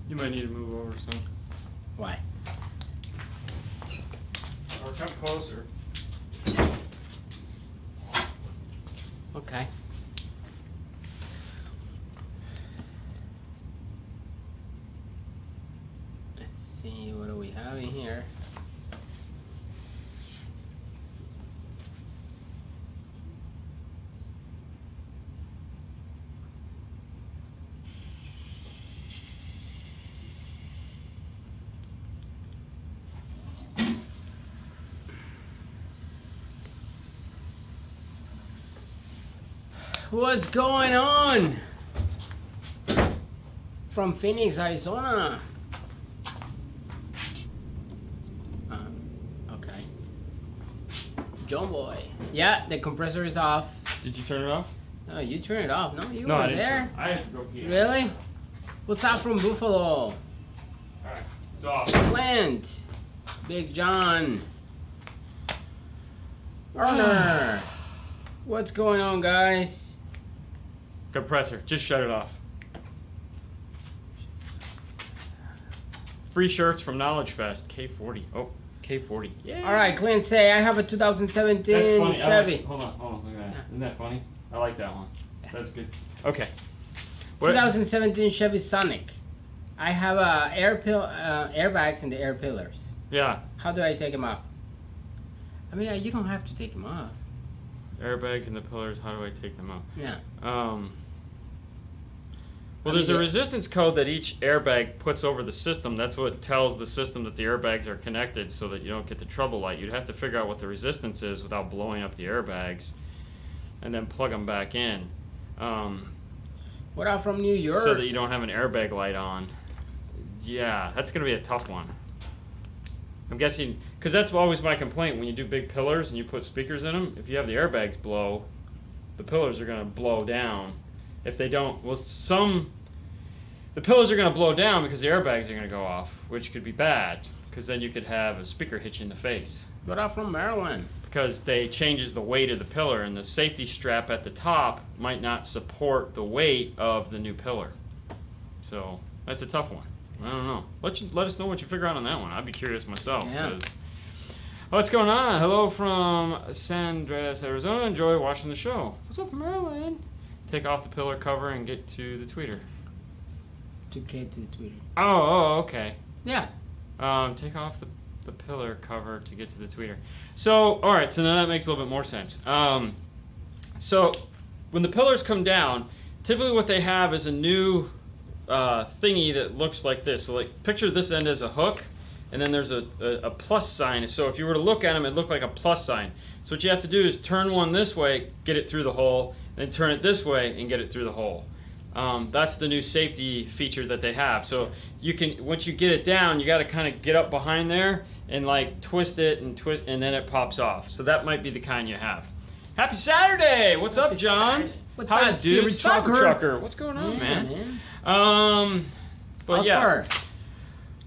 You might need to move over some. Why? Or come closer. Okay. Let's see, what do we have in here? What's going on? From Phoenix, Arizona. Okay. John Boy. Yeah, the compressor is off. Did you turn it off? No, you turn it off. No, you No, I were didn't. there. I had to go pee. Really? What's up from Buffalo? Alright, it's off. Clint. Big John. Erner. What's going on, guys? Compressor, just shut it off. Free shirts from Knowledge Fest, K40. Oh, K40. Yeah. All right, Clint, say I have a 2017 That's funny. Chevy. Hold on, look at that. Yeah. Isn't that funny? I like that one. Yeah. That's good. Okay. What? 2017 Chevy Sonic. I have airbags and the air pillars. Yeah. How do I take them off? I mean, you don't have to take them off. Airbags and the pillars, how do I take them out? Yeah. Well, I there's mean, a resistance code that each airbag puts over the system. That's what tells the system that the airbags are connected so that you don't get the trouble light. You'd have to figure out what the resistance is without blowing up the airbags and then plug them back in. What out from New York? So that you don't have an airbag light on. Yeah, that's going to be a tough one. I'm guessing, because that's always my complaint when you do big pillars and you put speakers in them. If you have the airbags blow, the pillars are going to blow down. If they don't, well, the pillars are going to blow down because the airbags are going to go off, which could be bad, because then you could have a speaker hit you in the face. What out from Maryland? Because they changes the weight of the pillar, and the safety strap at the top might not support the weight of the new pillar. So that's a tough one. I don't know. Let us know what you figure out on that one. I'd be curious myself. Yeah. What's going on? Hello from San Andreas, Arizona. Enjoy watching the show. What's up from Maryland? Take off the pillar cover and get to the tweeter. To get to the Twitter. Oh, okay. Yeah. Take off the pillar cover to get to the tweeter. So, all right. So now that makes a little bit more sense. So when the pillars come down, typically what they have is a new thingy that looks like this. So like picture this end as a hook, and then there's a plus sign. So if you were to look at them, it looked like a plus sign. So what you have to do is turn one this way, get it through the hole, then turn it this way and get it through the hole. That's the new safety feature that they have. So you can, once you get it down, you got to kind of get up behind there and like twist it and then it pops off. So that might be the kind you have. Happy Saturday! What's up, John? Saturday. What's How up, dude? Cyber Trucker? What's going on, man? But Oscar. yeah.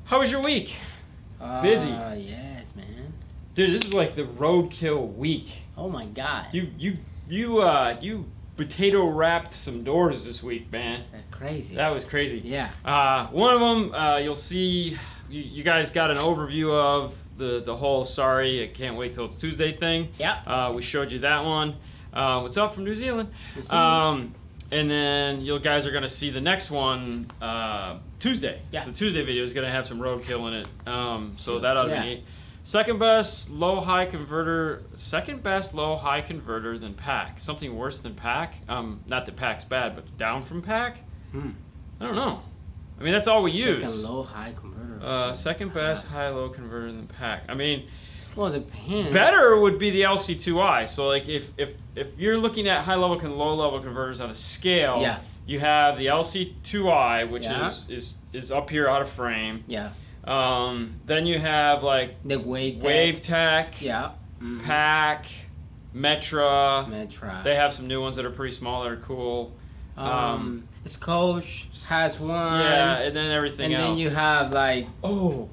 How was your week? Busy. Yes, man. Dude, this is like the roadkill week. Oh my God. You potato wrapped some doors this week, man. That's crazy. That was crazy. Yeah. One of them, you'll see. You guys got an overview of the whole "sorry, I can't wait till it's Tuesday" thing. Yeah. We showed you that one. What's up from New Zealand? And then you guys are gonna see the next one Tuesday. Yeah. The Tuesday video is gonna have some roadkill in it. So that ought to be neat. Second best low high converter than pack. Something worse than pack. Not that pack's bad, but down from pack. I don't know. I mean, that's all we use. Second low high converter. Second best high low converter than pack. I mean, well, it depends. better would be the LC2i. So like if you're looking at high level and low level converters on a scale, Yeah. you have the LC2i, which Yeah. is up here out of frame. Yeah. Then you have like The wave. WaveTech, Yeah. Pack, Metra. Metra. They have some new ones that are pretty small that are cool. Scotch has one. Yeah, and then everything and else. then you have like. Oh,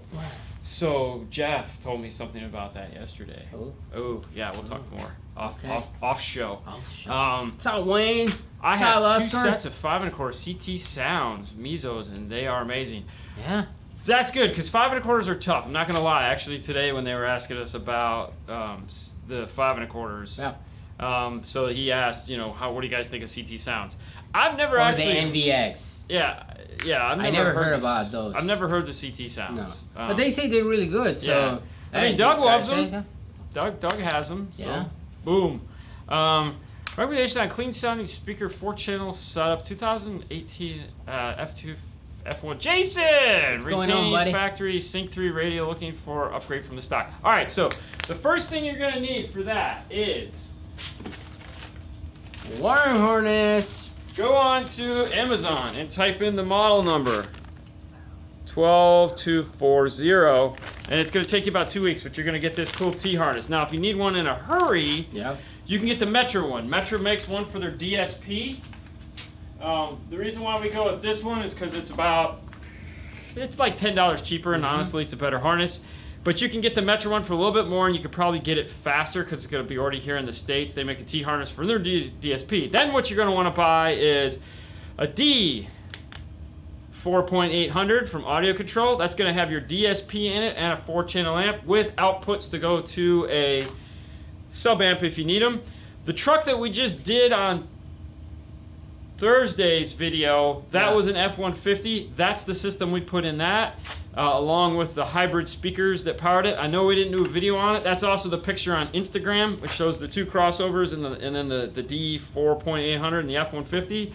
so Jeff told me something about that yesterday. Oh. Oh, yeah, we'll talk more. off show. What's up, Wayne? I have 2 sets of 5 1/4 CT sounds, Mezos, and they are amazing. Yeah. That's good, because 5 1/4 are tough. I'm not going to lie. Actually, today when they were asking us about the 5 1/4, so he asked, what do you guys think of CT sounds? I've never the MVX. Yeah. I've never heard about those. I've never heard the CT sounds. No. But they say they're really good, so... Yeah. I mean, Doug loves them. Doug has them, so yeah. Boom. Recommendation on clean sounding speaker 4-channel setup 2018 F1. Jason! What's going on, buddy? Factory Sync 3 radio looking for upgrade from the stock. All right, so the first thing you're going to need for that is wire harness. Go on to Amazon and type in the model number 12240, and it's going to take you about 2 weeks, but you're going to get this cool T-harness. Now, if you need one in a hurry, you can get the Metro one. Metro makes one for their DSP. The reason why we go with this one is because it's like $10 cheaper, and honestly, it's a better harness. But you can get the Metro one for a little bit more, and you could probably get it faster because it's going to be already here in the States. They make a T-harness for their DSP. Then what you're going to want to buy is a D 4.800 from Audio Control. That's going to have your DSP in it and a 4-channel amp with outputs to go to a sub amp if you need them. The truck that we just did on Thursday's video, that was an F-150. That's the system we put in that, along with the hybrid speakers that powered it. I know we didn't do a video on it. That's also the picture on Instagram, which shows the 2 crossovers and then the D 4.800 and the F-150.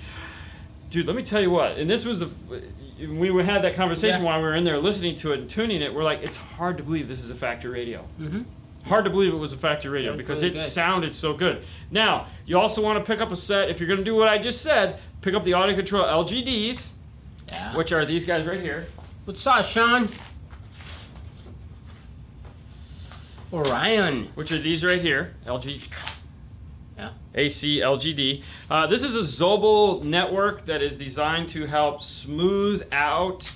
Dude, let me tell you what, and this was we had that conversation while we were in there listening to it and tuning it. We're like, it's hard to believe this is a factory radio. Hard to believe it was a factory radio because it sounded so good. Now, you also want to pick up a set, if you're going to do what I just said, pick up the Audio Control LGDs, which are these guys right here. What's up, Sean? Orion. Which are these right here, AC LGD. This is a Zobel network that is designed to help smooth out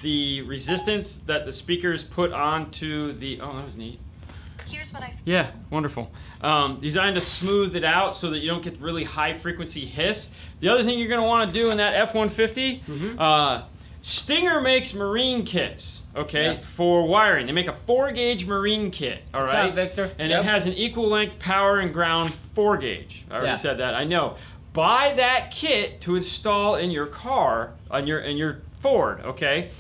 the resistance that the speakers put onto the... Oh, that was neat. Here's what Yeah, wonderful. Designed to smooth it out so that you don't get really high frequency hiss. The other thing you're going to want to do in that F-150, Stinger makes marine kits, for wiring. They make a 4-gauge marine kit, all right? What's up, Victor? And it has an equal length power and ground 4-gauge. I already said that, I know. Buy that kit to install in your car, in your Ford, okay?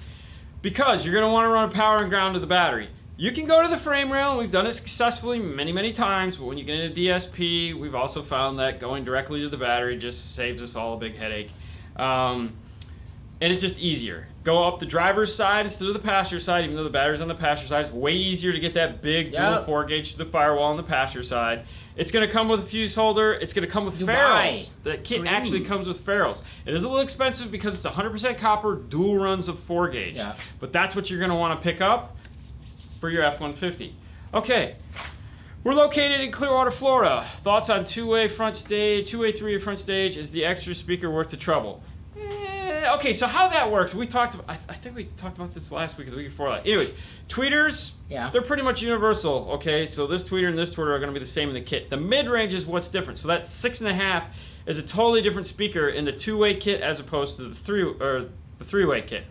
Because you're going to want to run power and ground to the battery. You can go to the frame rail, and we've done it successfully many, many times, but when you get into DSP, we've also found that going directly to the battery just saves us all a big headache. And it's just easier. Go up the driver's side instead of the passenger side, even though the battery's on the passenger side. It's way easier to get that big dual 4-gauge to the firewall on the passenger side. It's going to come with a fuse holder. It's going to come with ferrules. The kit actually comes with ferrules. It is a little expensive because it's 100% copper, dual runs of 4-gauge. But that's what you're going to want to pick up for your F-150. Okay, we're located in Clearwater, Florida. Thoughts on two-way front stage, two-way, three-way front stage? Is the extra speaker worth the trouble? Okay, so how that works, we talked about, I think we talked about this last week or the week before that. Anyways, tweeters, they're pretty much universal, okay? So this tweeter and this tweeter are going to be the same in the kit. The mid-range is what's different. So that 6.5 is a totally different speaker in the two-way kit as opposed to the three-way kit.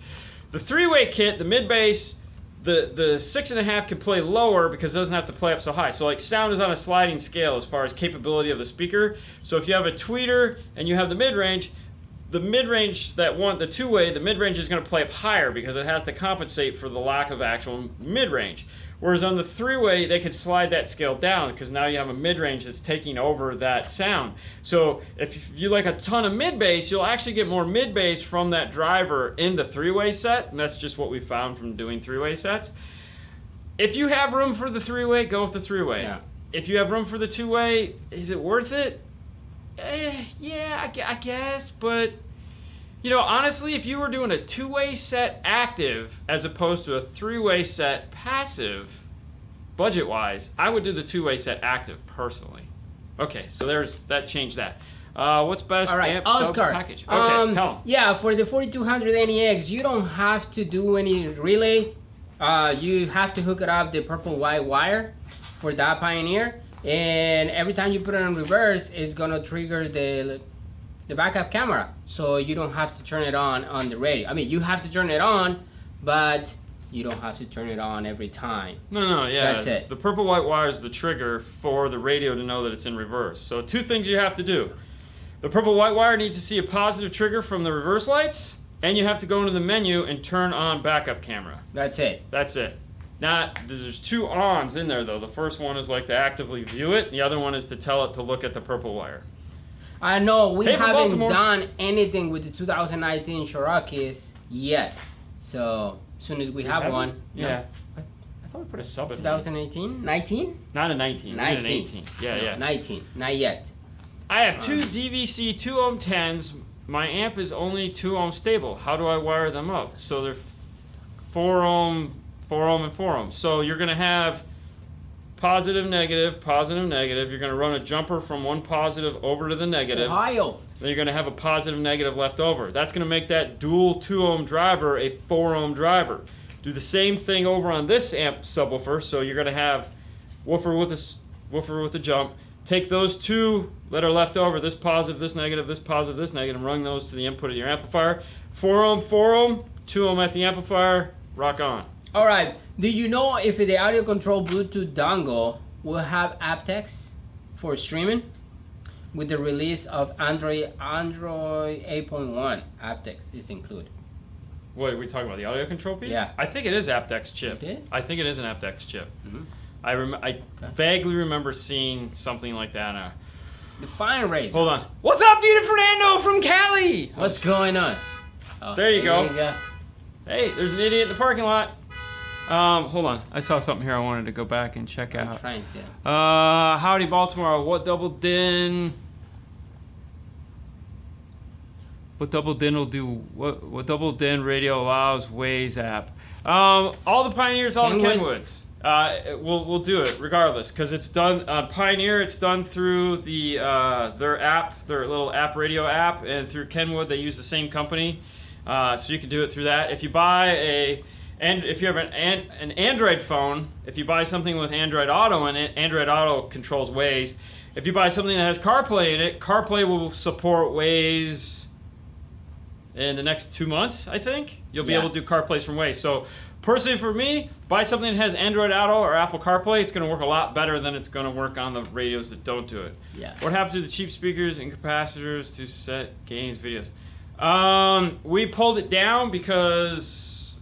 The three-way kit, the mid-bass, the 6.5 can play lower because it doesn't have to play up so high. So like sound is on a sliding scale as far as capability of the speaker. So if you have a tweeter and you have the mid-range, the mid-range, the two-way, the mid-range is going to play up higher because it has to compensate for the lack of actual mid-range. Whereas on the three-way, they could slide that scale down because now you have a mid-range that's taking over that sound. So if you like a ton of mid-bass, you'll actually get more mid-bass from that driver in the three-way set, and that's just what we found from doing three-way sets. If you have room for the three-way, go with the three-way. Yeah. If you have room for the two-way, is it worth it? Yeah, I guess, but you know, honestly, if you were doing a two-way set active as opposed to a three-way set passive, budget-wise, I would do the two-way set active personally. Okay, so there's that. Changed that. What's best amp Oscar. package? Okay, tell them. Yeah, for the 4200 NEX, you don't have to do any relay. You have to hook it up the purple white wire for that Pioneer. And every time you put it in reverse, it's gonna trigger the backup camera, so you don't have to turn it on the radio. I mean, you have to turn it on, but you don't have to turn it on every time. No, yeah. That's it. The purple white wire is the trigger for the radio to know that it's in reverse. So 2 things you have to do. The purple white wire needs to see a positive trigger from the reverse lights, and you have to go into the menu and turn on backup camera. That's it. That's it. Now, there's 2 ons in there though. The first one is like to actively view it. The other one is to tell it to look at the purple wire. I know we Hey, from haven't Baltimore. done anything with the 2019 Cherokees yet. So as soon as we have one. Yeah. I thought we put a sub in 2018? 19? Not a 19. 19. An 18. Yeah, No, yeah. 19. Not yet. I have 2 DVC 2 ohm 10s. My amp is only 2 ohm stable. How do I wire them up? So they're 4 ohm, and 4 ohm. So you're going to have positive, negative, positive, negative. You're going to run a jumper from one positive over to the negative. Ohio. Then you're going to have a positive, negative left over. That's going to make that dual 2 ohm driver a 4 ohm driver. Do the same thing over on this amp subwoofer. So you're going to have woofer with a jump. Take those 2 that are left over, this positive, this negative, this positive, this negative, and run those to the input of your amplifier. 4 ohm, 2 ohm at the amplifier. Rock on. All right. Do you know if the audio control Bluetooth dongle will have aptX for streaming? With the release of Android 8.1, aptX is included. What are we talking about? The audio control piece? Yeah. I think it is aptX chip. It is? I think it is an aptX chip. Mm-hmm. I vaguely remember seeing something like that. The Fine Razor. Hold on. What's up, Dean and Fernando from Cali? What's going on? Oh, There you go. Hey, there's an idiot in the parking lot. Hold on. I saw something here I wanted to go back and check I'm out. trying to. Howdy, Baltimore. What double din will do? What double din radio allows Waze app? All the Pioneers, all the Kenwoods? Kenwoods. We'll do it regardless because it's done on Pioneer. It's done through the their app, their little app radio app, and through Kenwood they use the same company, so you can do it through that. If you buy if you have an Android phone, if you buy something with Android Auto in it, Android Auto controls Waze. If you buy something that has CarPlay in it, CarPlay will support Waze in the next 2 months, I think. You'll be able to do CarPlays from Waze. So personally for me, buy something that has Android Auto or Apple CarPlay. It's going to work a lot better than it's going to work on the radios that don't do it. Yeah. What happens to the cheap speakers and capacitors to set gains videos? We pulled it down because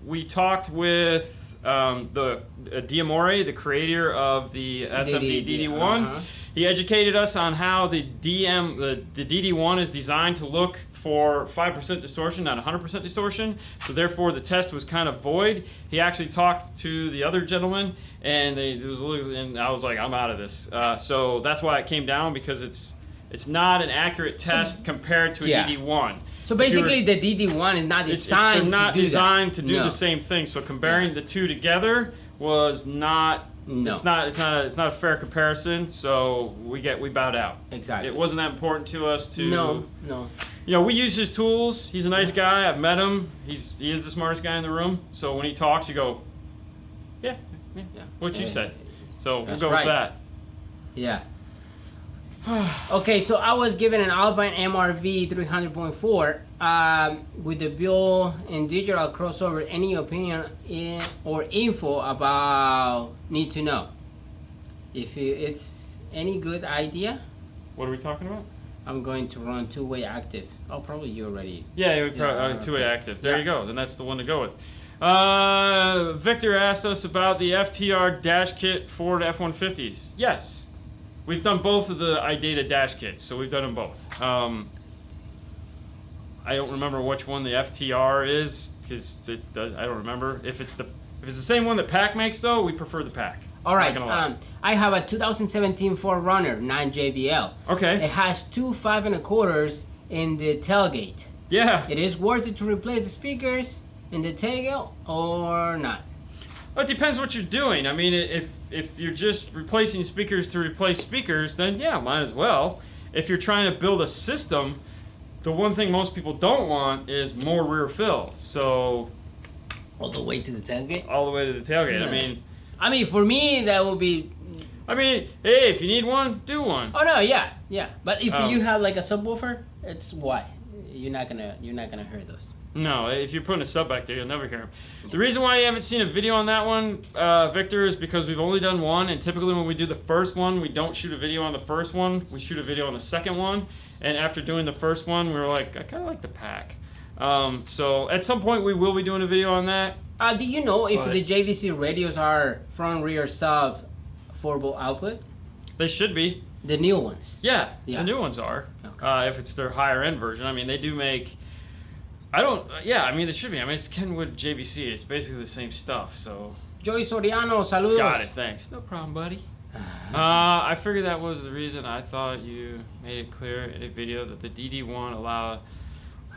we talked with the Diamore, the creator of the SMD DD1. He educated us on how the DD1 is designed to look for 5% distortion, not 100% distortion. So therefore, the test was kind of void. He actually talked to the other gentleman, and I was like, I'm out of this. So that's why it came down, because it's not an accurate test compared to a DD1. So basically, the DD1 is not designed to do the same thing. So comparing the two together was not. No. It's not a fair comparison. So we bowed out. Exactly. It wasn't that important to us to. No. You know, we use his tools. He's a nice guy. I've met him. He is the smartest guy in the room. So when he talks, you go, yeah. What you said. So we'll go with that. Yeah. Okay, so I was given an Alpine MRV 300.4 with the build and digital crossover. Any opinion or info about need to know? If it's any good idea? What are we talking about? I'm going to run two-way active. Oh, probably you already. Yeah, two-way active. There you go. Then that's the one to go with. Victor asked us about the FTR dash kit Ford F-150s. Yes. We've done both of the iData dash kits, so we've done them both. I don't remember which one the FTR is, because I don't remember. If it's the same one that Pack makes, though, we prefer the Pack. All right. I have a 2017 Ford Runner 9 JBL. Okay. It has two 5 1/4s in the tailgate. Yeah. It is worth it to replace the speakers in the tailgate or not? Well, it depends what you're doing. I mean, if you're just replacing speakers to replace speakers, then yeah, might as well. If you're trying to build a system, the one thing most people don't want is more rear fill. So all the way to the tailgate? All the way to the tailgate. Yeah. I mean, for me, that would be I mean, hey, if you need one, do one. Oh no, yeah. But if Oh. you have like a subwoofer, it's why you're not gonna hear those. No, if you're putting a sub back there, you'll never hear them. The reason why you haven't seen a video on that one, Victor, is because we've only done one, and typically when we do the first one, we don't shoot a video on the first one. We shoot a video on the second one, and after doing the first one, we were like, I kind of like the pack. So at some point, we will be doing a video on that. Do you know if But- the JVC radios are front rear sub 4-volt output? They should be. The new ones. Yeah, Yeah. the new ones are. Okay. If it's their higher end version. I mean, they do make... I mean, it should be. I mean, it's Kenwood JVC. It's basically the same stuff, so... Joey Soriano, saludos. Got it, thanks. No problem, buddy. I figured that was the reason. I thought you made it clear in a video that the DD won't allow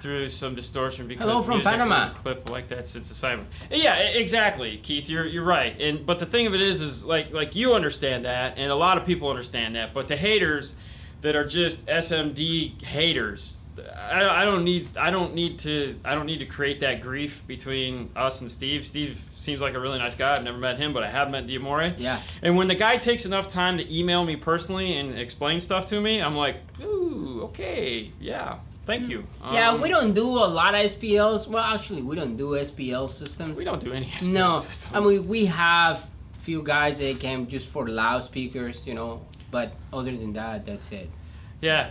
through some distortion because Hello from music Panama. and clip like that sits assignment. Yeah, exactly, Keith. You're right. But the thing of it is like you understand that, and a lot of people understand that. But the haters that are just SMD haters, I don't need to create that grief between us and Steve. Steve seems like a really nice guy. I've never met him, but I have met Diamore. Yeah. And when the guy takes enough time to email me personally and explain stuff to me, I'm like, ooh, okay, yeah, thank you. Yeah, we don't do a lot of SPLs. Well, actually, we don't do SPL systems. We don't do any SPL No, systems. I mean we have few guys that came just for loudspeakers, But other than that, that's it. Yeah.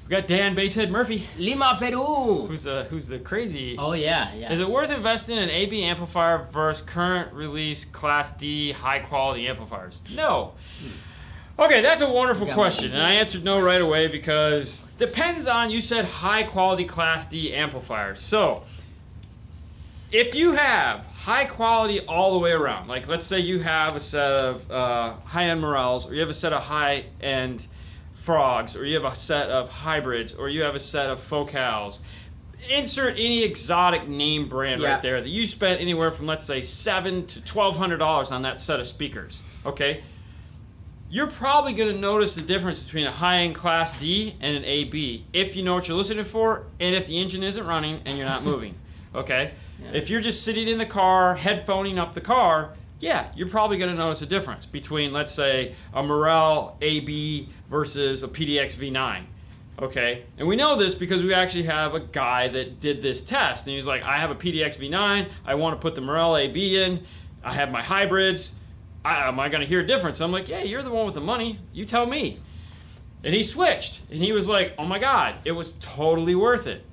We got Dan Basehead Murphy, Lima, Peru. who's the crazy. Oh yeah. Is it worth investing in an AB amplifier versus current release Class D high quality amplifiers? No. Okay, that's a wonderful Got question, my- and I answered no right away because depends on, you said high quality Class D amplifiers. So if you have high quality all the way around, like let's say you have a set of high end Morels, or you have a set of high end Frogs, or you have a set of hybrids, or you have a set of Focals. Insert any exotic name brand Yeah. right there that you spent anywhere from, let's say, $700 to $1,200 on that set of speakers. Okay, you're probably going to notice the difference between a high-end Class D and an AB if you know what you're listening for, and if the engine isn't running and you're not moving. Okay, Yeah. if you're just sitting in the car, headphoning up the car, yeah, you're probably going to notice a difference between, let's say, a Morel AB versus a PDX V9. Okay, and we know this because we actually have a guy that did this test, and he was like, I have a PDX V9, I want to put the Morel AB in, I have my hybrids, am I going to hear a difference? I'm like, yeah, you're the one with the money, you tell me. And he switched, and he was like, oh my God, it was totally worth it.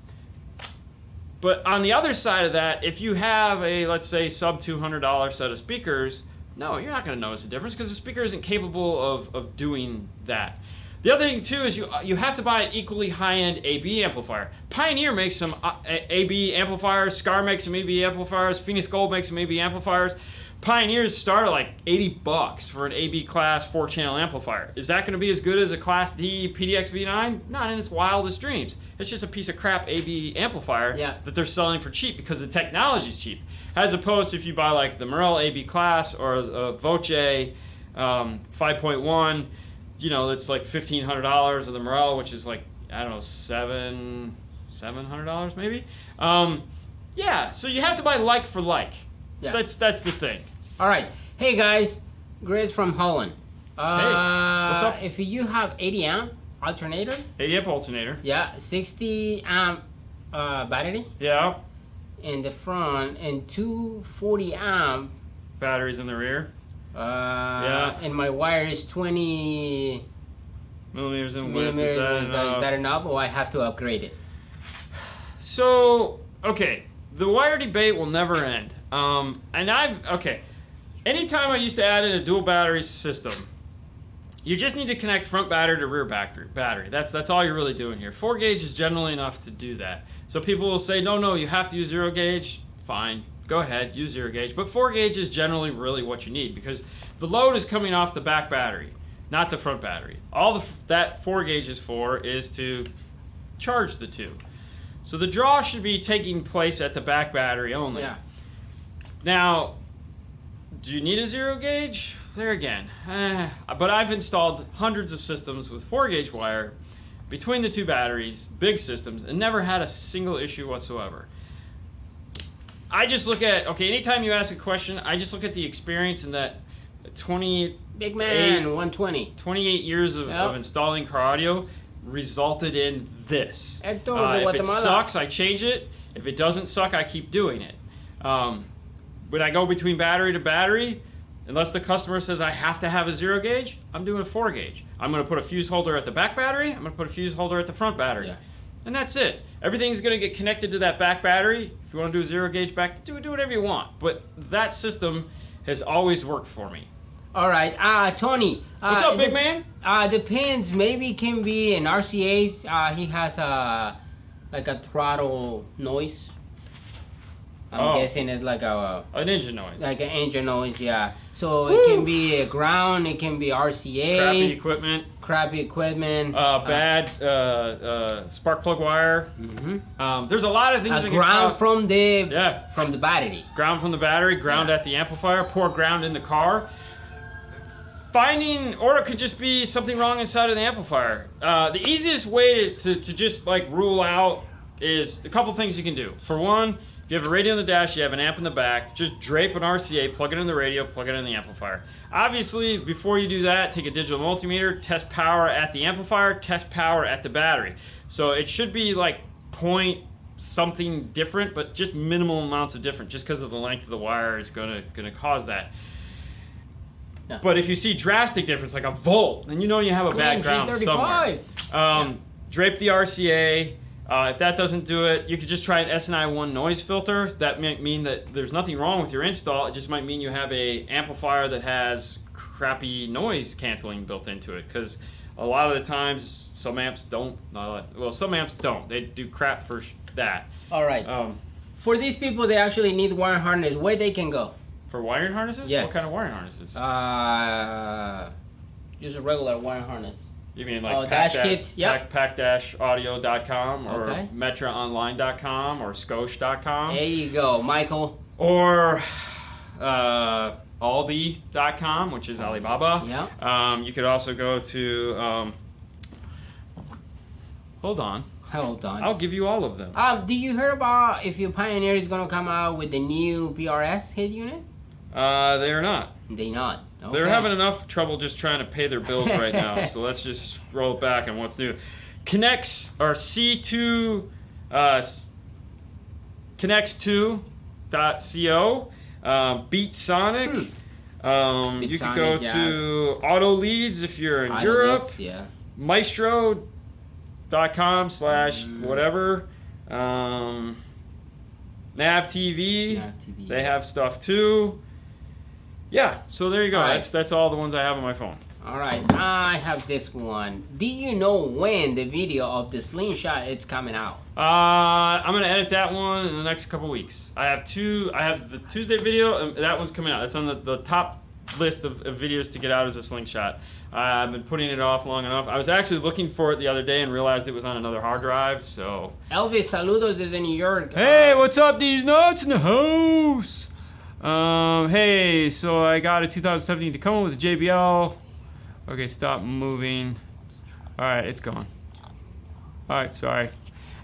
But on the other side of that, if you have a, let's say, sub $200 set of speakers, no, you're not going to notice a difference because the speaker isn't capable of doing that. The other thing, too, is you have to buy an equally high-end AB amplifier. Pioneer makes some AB amplifiers. Scar makes some AB amplifiers. Phoenix Gold makes some AB amplifiers. Pioneers start at like $80 for an AB class 4-channel amplifier. Is that going to be as good as a Class D PDX V9? Not in its wildest dreams. It's just a piece of crap AB amplifier that they're selling for cheap because the technology's cheap. As opposed to if you buy like the Morel AB class or the Voce 5.1, that's like $1,500, or the Morel, which is like, I don't know, $700 maybe. Yeah, so you have to buy like for like. Yeah. That's the thing. All right. Hey guys, Grace from Holland. What's up? If you have 80 amp alternator, 80 amp alternator. yeah, 60 amp battery Yeah. in the front, and 240 amp. Batteries in the rear. And my wire is 20 Millimeters in width. millimeters. Is that enough? Is that enough, or I have to upgrade it? So, okay, the wire debate will never end. Anytime I used to add in a dual battery system, you just need to connect front battery to rear battery. That's all you're really doing here. 4 gauge is generally enough to do that. So people will say, no, you have to use 0 gauge. Fine, go ahead, use 0 gauge. But 4 gauge is generally really what you need because the load is coming off the back battery, not the front battery. All that 4 gauge is for is to charge the two. So the draw should be taking place at the back battery only. Yeah. Now, do you need a 0 gauge? There again. But I've installed hundreds of systems with 4 gauge wire between the two batteries, big systems, and never had a single issue whatsoever. I just look at, anytime you ask a question, I just look at the experience and that 20 Big man, 120. 28 years of, Yep. of installing car audio resulted in this. Hector, If it Guatemala. sucks, I change it. If it doesn't suck, I keep doing it. When I go between battery to battery, unless the customer says I have to have a 0 gauge, I'm doing a 4 gauge. I'm going to put a fuse holder at the back battery. I'm going to put a fuse holder at the front battery. Yeah. And that's it. Everything's going to get connected to that back battery. If you want to do a 0 gauge back, do whatever you want. But that system has always worked for me. All right, Tony. What's up, big man? Depends. Maybe it can be an RCA's. He has like a throttle noise. I'm guessing it's like an engine noise. Like an engine noise, yeah. So it can be a ground. It can be RCA. Crappy equipment. Bad Spark plug wire. Mm-hmm. There's a lot of things. That ground from the battery. Ground from the battery. Ground at the amplifier. Poor ground in the car. Or it could just be something wrong inside of the amplifier. The easiest way to just like rule out is a couple things you can do. For one, if you have a radio in the dash, you have an amp in the back, just drape an RCA, plug it in the radio, plug it in the amplifier. Obviously, before you do that, take a digital multimeter, test power at the amplifier, test power at the battery. So it should be like point something different, but just minimal amounts of different, just because of the length of the wire is gonna cause that. Yeah. But if you see drastic difference, like a volt, then you know you have a bad ground somewhere. Drape the RCA. If that doesn't do it, you could just try an SNI1 noise filter. That might mean that there's nothing wrong with your install. It just might mean you have a amplifier that has crappy noise canceling built into it. Because a lot of the times, some amps don't. Some amps don't. They do crap for that. All right. For these people, they actually need wire harness. Where they can go? For wiring harnesses? Yes. What kind of wiring harnesses? Just a regular wire harness. You mean like dash kits? Yep. pack-audio.com or metraonline.com or scosh.com? There you go, Michael. Or aldi.com, which is Alibaba. Yeah. You could also go to... Hold on. I'll give you all of them. Do you hear about if your Pioneer is going to come out with the new PRS head unit? They are not. They're not. Okay. They're having enough trouble just trying to pay their bills right now, so let's just roll it back on what's new. Connects or C2 Connects2.co, Beat Sonic. You could go to Auto Leads if you're in Europe. Leads, yeah. Maestro.com/whatever. Nav TV. They have stuff too. Yeah, so there you go. Right. That's all the ones I have on my phone. All right, I have this one. Do you know when the video of the slingshot is coming out? I'm gonna edit that one in the next couple weeks. I have the Tuesday video, and that one's coming out. It's on the top list of videos to get out as a slingshot. I've been putting it off long enough. I was actually looking for it the other day and realized it was on another hard drive, so... Elvis, saludos desde New York. Hey, what's up, these nuts in the house? Hey, so I got a 2017 Tacoma with a JBL. Okay, stop moving. Alright, it's gone. Alright, sorry.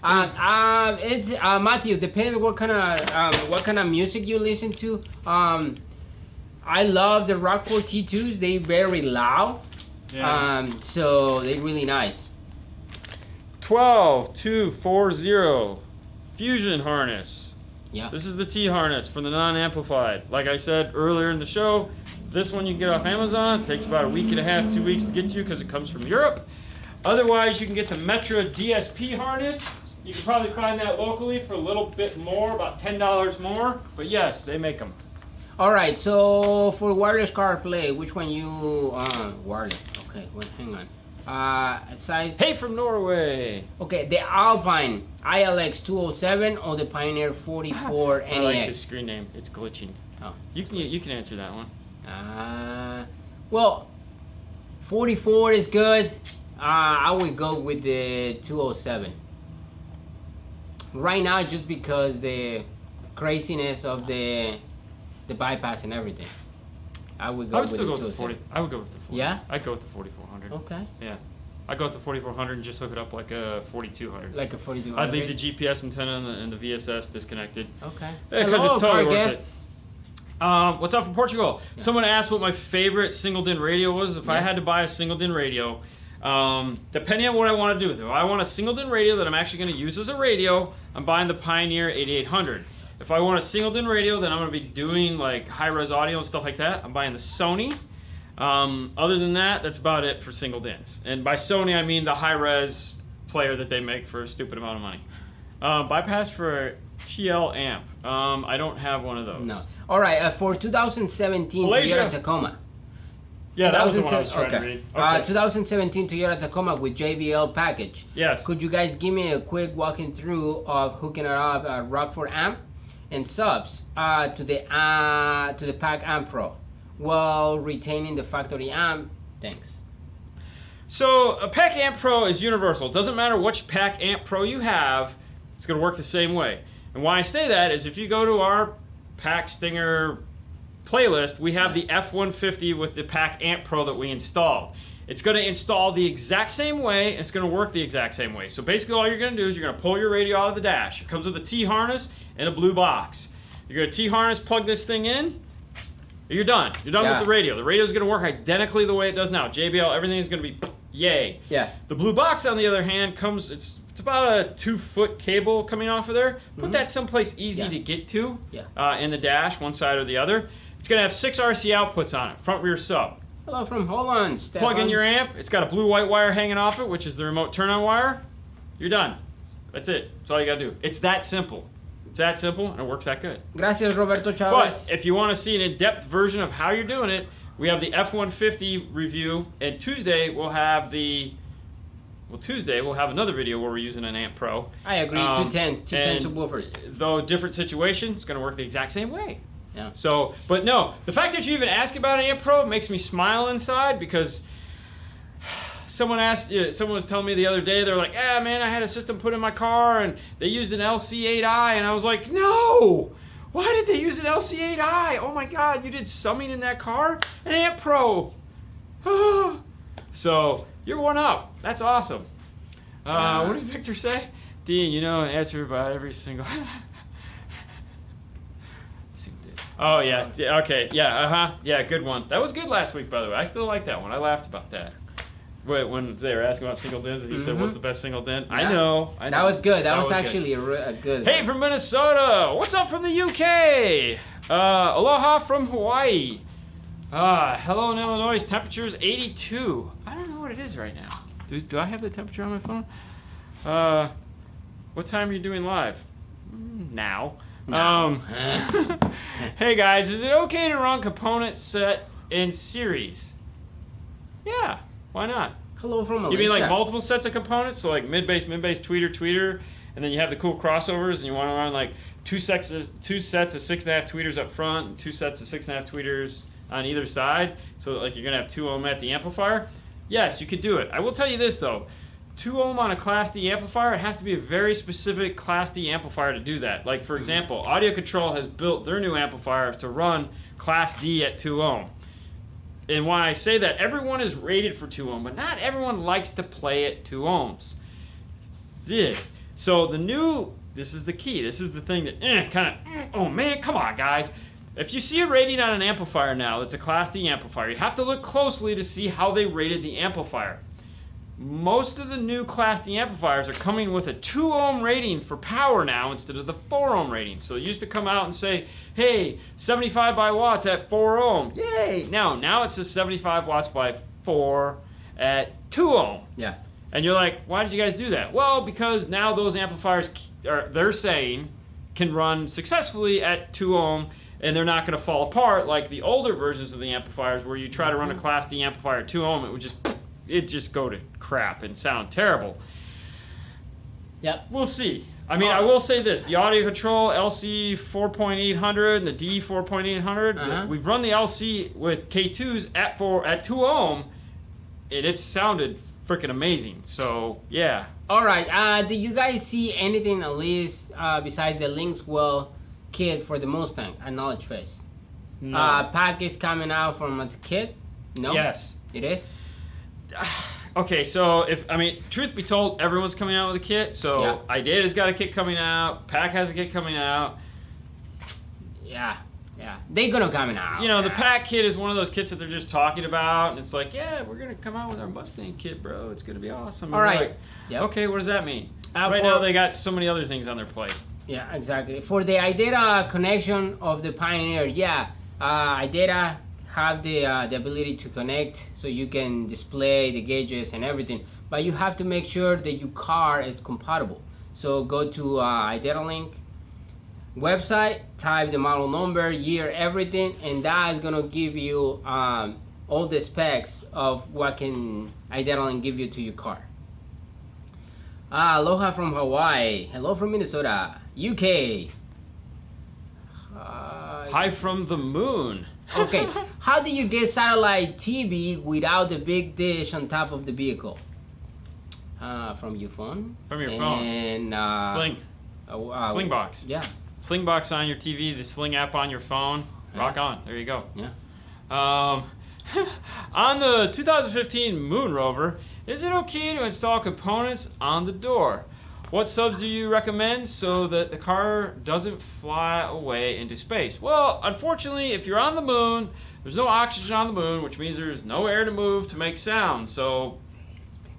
It's Matthew, depends what kind of music you listen to. I love the Rockford T2s. They're very loud. Yeah. So they're really nice. 12240 Fusion harness. Yeah. This is the T harness for the non-amplified. Like I said earlier in the show, this one you can get off Amazon. It takes about a week and a half, 2 weeks to get to you because it comes from Europe. Otherwise, you can get the Metra DSP harness. You can probably find that locally for a little bit more, about $10 more. But yes, they make them. All right, so for wireless CarPlay, which one you wireless? Okay, wait, hang on. Size. Hey, from Norway. Okay, the Alpine ILX 207 or the Pioneer 44 NEX. I like the screen name. It's glitching. Oh, you can answer that one. Well, 44 is good. I would go with the 207. Right now, just because the craziness of the bypass and everything. I would go with the 207. I would go with the 40. Yeah? I'd go with the 4400. Okay. Yeah. I'd go with the 4400 and just hook it up like a 4200. Like a 4200? I'd leave the GPS antenna and the VSS disconnected. Okay. Because it's totally worth it. What's up from Portugal? Yeah. Someone asked what my favorite single-din radio was. If I had to buy a single-din radio, depending on what I want to do with it. If I want a single-din radio that I'm actually going to use as a radio, I'm buying the Pioneer 8800. If I want a single-din radio that I'm going to be doing like high-res audio and stuff like that, I'm buying the Sony. Other than that, that's about it for single-dins. And by Sony, I mean the high-res player that they make for a stupid amount of money. Bypass for TL amp. I don't have one of those. No. All right, for 2017 Malaysia. Toyota Tacoma. Yeah, that was the one I was trying to read. Okay. 2017 Toyota Tacoma with JBL package. Yes. Could you guys give me a quick walking through of hooking it up a Rockford amp and subs to the Pack Amp Pro while retaining the factory amp? Thanks. So a Pack Amp Pro is universal. It doesn't matter which Pack Amp Pro you have, it's going to work the same way. And why I say that is if you go to our Pack Stinger playlist, we have the F-150 with the Pack Amp Pro that we installed. It's going to install the exact same way, and it's going to work the exact same way. So basically all you're going to do is you're going to pull your radio out of the dash. It comes with a T-harness and a blue box. You're going to T-harness, plug this thing in, you're done. You're done with the radio. The radio is going to work identically the way it does now. JBL, everything is going to be yay. Yeah. The blue box, on the other hand, comes, it's about a 2-foot cable coming off of there. Put that someplace easy to get to in the dash, one side or the other. It's going to have 6 RC outputs on it, front, rear, sub. Hello from Holland, Stefan. Plug in your amp. It's got a blue-white wire hanging off it, which is the remote turn-on wire. You're done. That's it. That's all you got to do. It's that simple. It's that simple, and it works that good. Gracias, Roberto Chavez. But if you want to see an in-depth version of how you're doing it, we have the F-150 review, and Tuesday we'll have another video where we're using an Amp Pro. I agree, 210 subwoofers. Though different situation, it's going to work the exact same way. Yeah. So, but no, the fact that you even ask about an Amp Pro makes me smile inside because someone was telling me the other day, they're like, yeah, man, I had a system put in my car and they used an LC8i, and I was like, no! Why did they use an LC8i? Oh my God, you did summing in that car? An Amp Pro! So, you're one up. That's awesome. What did Victor say? Dean, answer about every single... Oh, yeah. Okay. Yeah, Yeah, good one. That was good last week, by the way. I still like that one. I laughed about that. When they were asking about single dins, and he said, what's the best single din? Yeah. I know. That was good. That was actually a good Hey, from Minnesota. What's up from the UK? Aloha from Hawaii. Hello in Illinois. Temperature's 82. I don't know what it is right now. Do I have the temperature on my phone? What time are you doing live? Now. No. Hey guys, is it okay to run component set in series? Yeah, why not? Hello from Malaysia. You mean like multiple sets of components? So like mid-bass, tweeter, and then you have the cool crossovers, and you want to run like two sets of 6.5 tweeters up front, and 2 sets of 6.5 tweeters on either side. So like you're gonna have 2 ohm at the amplifier. Yes, you could do it. I will tell you this though. 2 ohm on a Class D amplifier, it has to be a very specific Class D amplifier to do that. Like, for example, Audio Control has built their new amplifier to run Class D at 2 ohm. And why I say that, everyone is rated for 2 ohm, but not everyone likes to play at 2 ohms. So this is the key. This is the thing that oh man, come on guys. If you see a rating on an amplifier now that's a Class D amplifier, you have to look closely to see how they rated the amplifier. Most of the new Class D amplifiers are coming with a 2 ohm rating for power now instead of the 4 ohm rating. So it used to come out and say, hey, 75 by watts at 4 ohm. Yay! Now it says 75 watts by 4 at 2 ohm. Yeah. And you're like, why did you guys do that? Well, because now those amplifiers, they're saying, can run successfully at 2 ohm, and they're not going to fall apart like the older versions of the amplifiers where you try to run a Class D amplifier at 2 ohm, it'd just go to crap and sound terrible. Yep. We'll see. I mean, I will say this. The Audio Control LC 4.800 and the D 4.800, we've run the LC with K2s at 2 ohm, and it sounded freaking amazing. So, yeah. All right. Do you guys see anything at least besides the Linkswell kit for the Mustang at Knowledge Fest? No. Pack is coming out from a kit? No? Yes. It is? Okay, so truth be told, everyone's coming out with a kit. So Idea's got a kit coming out. Pack has a kit coming out. Yeah. Yeah, they're gonna come out. You know, the Pack kit is one of those kits that they're just talking about, and it's like, yeah, we're gonna come out with our Mustang kit, bro. It's gonna be awesome. All right. Like, Yep. Okay, what does that mean? Right now, they got so many other things on their plate. Yeah, exactly. For the IDETA connection of the Pioneer, yeah, IDETA have the ability to connect, so you can display the gauges and everything. But you have to make sure that your car is compatible. So go to IDETA link website, type the model number, year, everything, and that is gonna give you all the specs of what can IDETA link give you to your car. Aloha from Hawaii. Hello from Minnesota. UK. Hi from the moon. Okay, how do you get satellite TV without the big dish on top of the vehicle? From your phone? From your phone. And Sling box. Yeah. Sling box on your TV, the Sling app on your phone. Rock on. There you go. Yeah. On the 2015 Moon Rover, is it okay to install components on the door? What subs do you recommend so that the car doesn't fly away into space? Well, unfortunately, if you're on the moon, there's no oxygen on the moon, which means there's no air to move to make sound. So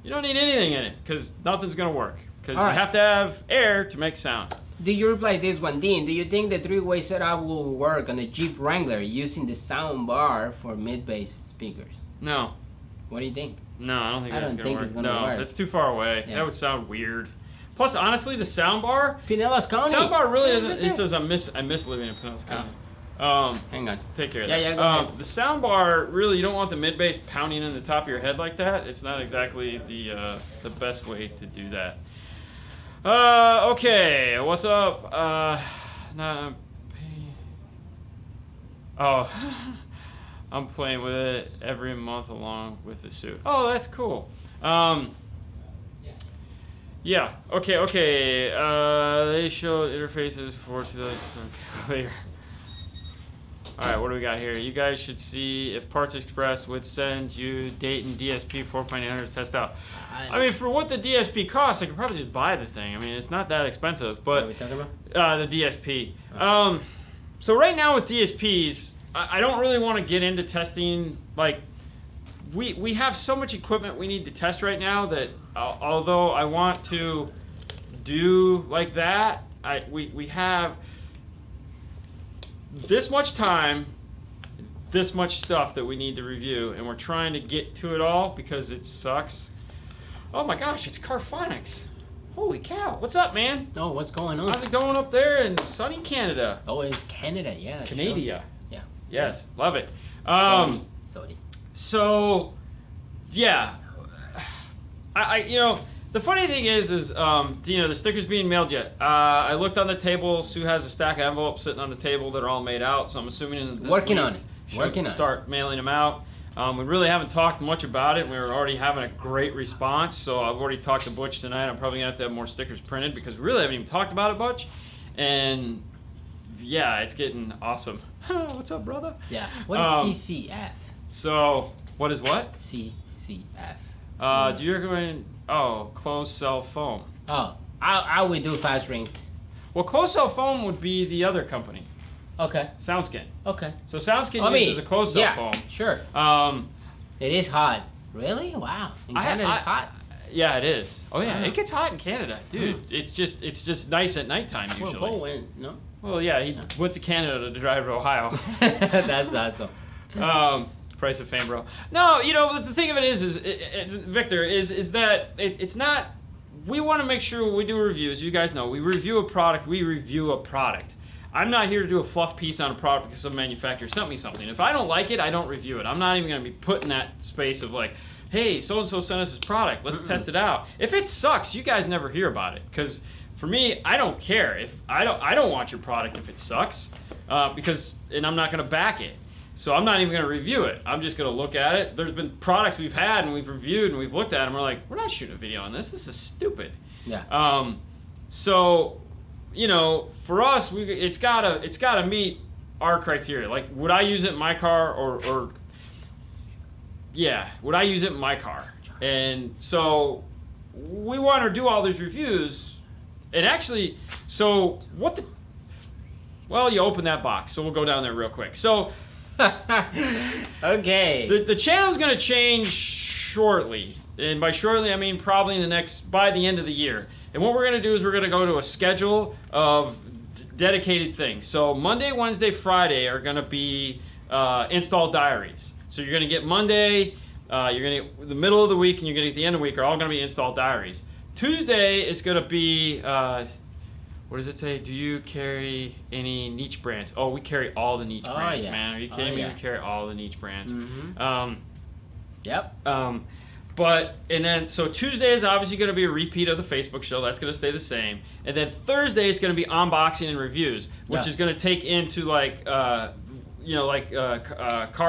you don't need anything in it because nothing's going to work because you have to have air to make sound. Do you reply this one, Dean? Do you think the three-way setup will work on the Jeep Wrangler using the sound bar for mid-bass speakers? No. What do you think? No, I don't think that's going to work. It's gonna work. That's too far away. Yeah. That would sound weird. Plus, honestly, the sound bar. Pinellas County. Sound bar really doesn't. It says I miss living in Pinellas County. Hang on. Take care of that. Yeah, go ahead. The sound bar really, you don't want the mid bass pounding in the top of your head like that. It's not exactly the best way to do that. Okay, what's up? I'm playing with it every month along with the suit. Oh, that's cool. Yeah. Okay. They showed interfaces for 2000. Clear. All right, what do we got here? You guys should see if Parts Express would send you Dayton DSP 4.800 to test out. I mean, for what the DSP costs, I could probably just buy the thing. I mean, it's not that expensive. But What are we talking about? the DSP. So right now with DSPs, I don't really want to get into testing. Like, we have so much equipment we need to test right now that although I want to do like that, we have this much time, this much stuff that we need to review, and we're trying to get to it all because it sucks. Oh my gosh, it's Carphonics. Holy cow, what's up, man? Oh, what's going on? How's it going up there in sunny Canada? Oh, it's Canada, yeah. Canada. Sure. Yeah. Yes, love it. Sorry. So, yeah, the funny thing is the sticker's being mailed yet. I looked on the table. Sue has a stack of envelopes sitting on the table that are all made out. So I'm assuming that this Working week on it. she'll start mailing them out. We really haven't talked much about it. We were already having a great response. So I've already talked to Butch tonight. I'm probably gonna have to have more stickers printed because we really haven't even talked about it much. And yeah, it's getting awesome. What's up, brother? Yeah. What is CCF? So what is what? CCF. Do you recommend closed cell foam? Oh, I would do fast rings. Well, closed cell foam would be the other company, Okay. SoundSkin. Okay. So SoundSkin uses a closed cell foam. Sure. It is hot. Really? Wow. In Canada, it's hot. Yeah, it is. Oh yeah, Wow. it gets hot in Canada, dude. It's just nice at nighttime usually. Well, when, no? Well, yeah, he went to Canada to drive to Ohio. That's awesome. Price of fame, bro. No, the thing of it is Victor, is that it's not. We want to make sure when we do reviews, you guys know, we review a product. I'm not here to do a fluff piece on a product because some manufacturer sent me something. If I don't like it, I don't review it. I'm not even going to be put in that space of like, hey, so-and-so sent us this product. Let's test it out. If it sucks, you guys never hear about it. Because for me, I don't care. If I don't want your product if it sucks, and I'm not going to back it. So I'm not even going to review it. I'm just going to look at it. There's been products we've had and we've reviewed and we've looked at them. We're like, we're not shooting a video on this. This is stupid. Yeah. So, for us, it's gotta meet our criteria. Like, would I use it in my car or would I use it in my car? And so we want to do all these reviews. And actually, so Well, you open that box, so we'll go down there real quick. So, Okay. the channel's going to change shortly. And by shortly, I mean probably by the end of the year. And what we're going to do is we're going to go to a schedule of dedicated things. So Monday, Wednesday, Friday are going to be install diaries. So you're going to get Monday, you're going to get the middle of the week, and you're going to get the end of the week are all going to be install diaries. Tuesday is going to be, what does it say? Do you carry any niche brands? Oh, we carry all the niche brands, man. Are you kidding me? Yeah. We carry all the niche brands. Yep. And then, so Tuesday is obviously going to be a repeat of the Facebook show. That's going to stay the same. And then Thursday is going to be unboxing and reviews, which is going to take into Car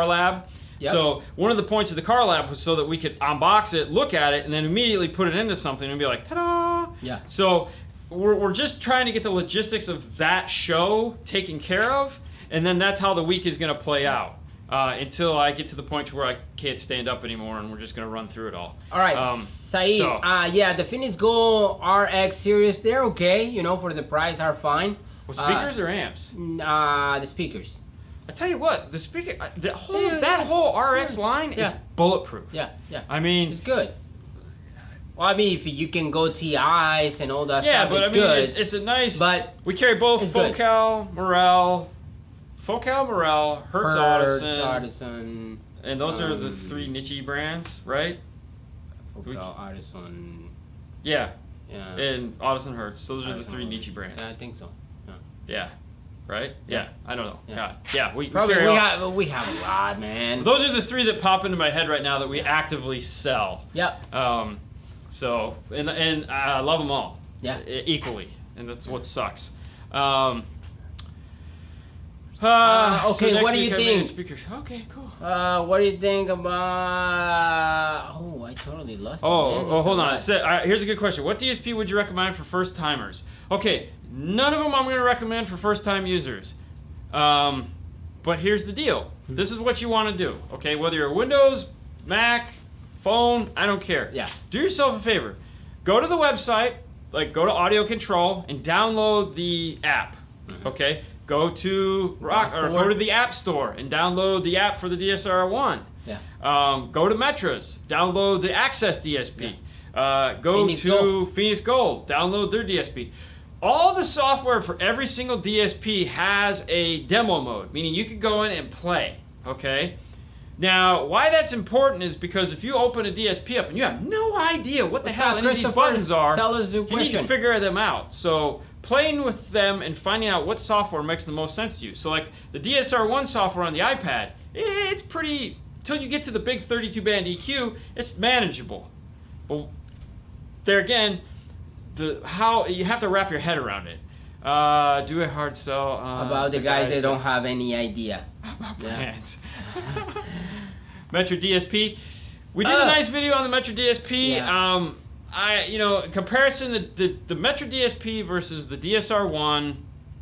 Lab. Yep. So one of the points of the Car Lab was so that we could unbox it, look at it, and then immediately put it into something and be like, ta-da! Yeah. So we're just trying to get the logistics of that show taken care of, and then that's how the week is going to play out. Until I get to the point where I can't stand up anymore, and we're just gonna run through it all. All right, Saeed. The Phoenix Go RX series, they're okay. For the price, are fine. Well, speakers or amps? The speakers. I tell you what, the speaker, that whole RX line is bulletproof. Yeah. I mean, it's good. Well, I mean, if you can go TIs and all that stuff, but it's I mean, good. it's a nice. But we carry both Focal, Morel, Hertz Audison, and those are the three niche brands, right? Focal, Audison. Yeah. Yeah. And Audison Hertz. So those are the three niche brands. Yeah, I think so. Yeah. Right? Yeah. I don't know. Yeah. God. Yeah. We have a lot, man. Those are the three that pop into my head right now that we actively sell. Yep. So and I love them all. Yeah. Equally, and that's what sucks. Okay, so what do you think? Speakers. Okay, cool. What do you think about? Oh, I totally lost. Hold on. Here's a good question. What DSP would you recommend for first timers? Okay, none of them I'm going to recommend for first time users. But here's the deal. This is what you want to do. Okay, whether you're Windows, Mac, phone, I don't care. Yeah. Do yourself a favor. Go to the website, go to Audio Control, and download the app. Okay. Go to go to the App Store and download the app for the DSR-1. Yeah. Go to Metras, download the Access DSP. Go to Phoenix Gold, download their DSP. All the software for every single DSP has a demo mode, meaning you could go in and play. Okay. Now, why that's important is because if you open a DSP up and you have no idea what the hell any of these buttons are, you need to figure them out. So playing with them and finding out what software makes the most sense to you. So like the DSR-1 software on the iPad, it's pretty, till you get to the big 32-band EQ, it's manageable. But there again, how you have to wrap your head around it. Do a hard sell about the guys that don't have any idea. Brands. Metro DSP. We did a nice video on the Metro DSP. Yeah. Comparison the Metro DSP versus the DSR-1.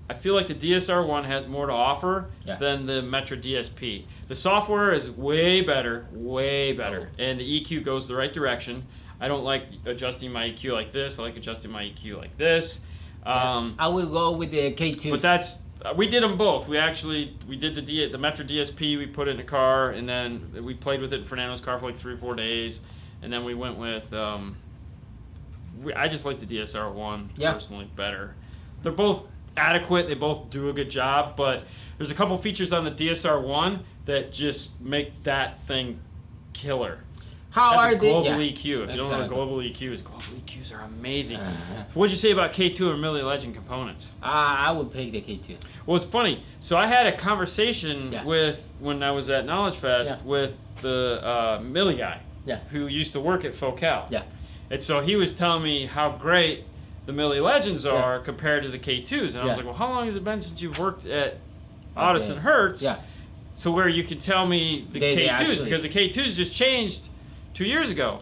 I feel like the DSR-1 has more to offer than the Metro DSP. The software is way better, and the EQ goes the right direction. I don't like adjusting my EQ like this. I like adjusting my EQ like this. I will go with the K2. But we did them both. We did the Metro DSP. We put it in the car, and then we played with it in Fernando's car for like 3 or 4 days, and then we went with. I just like the DSR-1 personally better. They're both adequate. They both do a good job, but there's a couple features on the DSR-1 that just make that thing killer. How are they? Global EQ. If you don't know what global EQs are amazing. What'd you say about K2 and Millie Legend components? I would pick the K2. Well, it's funny. So I had a conversation when I was at Knowledge Fest with the Millie guy who used to work at Focal. Yeah. And so he was telling me how great the Millie Legends are compared to the K2s. And I was like, well, how long has it been since you've worked at Audison Hertz? Yeah. So where you can tell me the K2s, because the K2s just changed 2 years ago.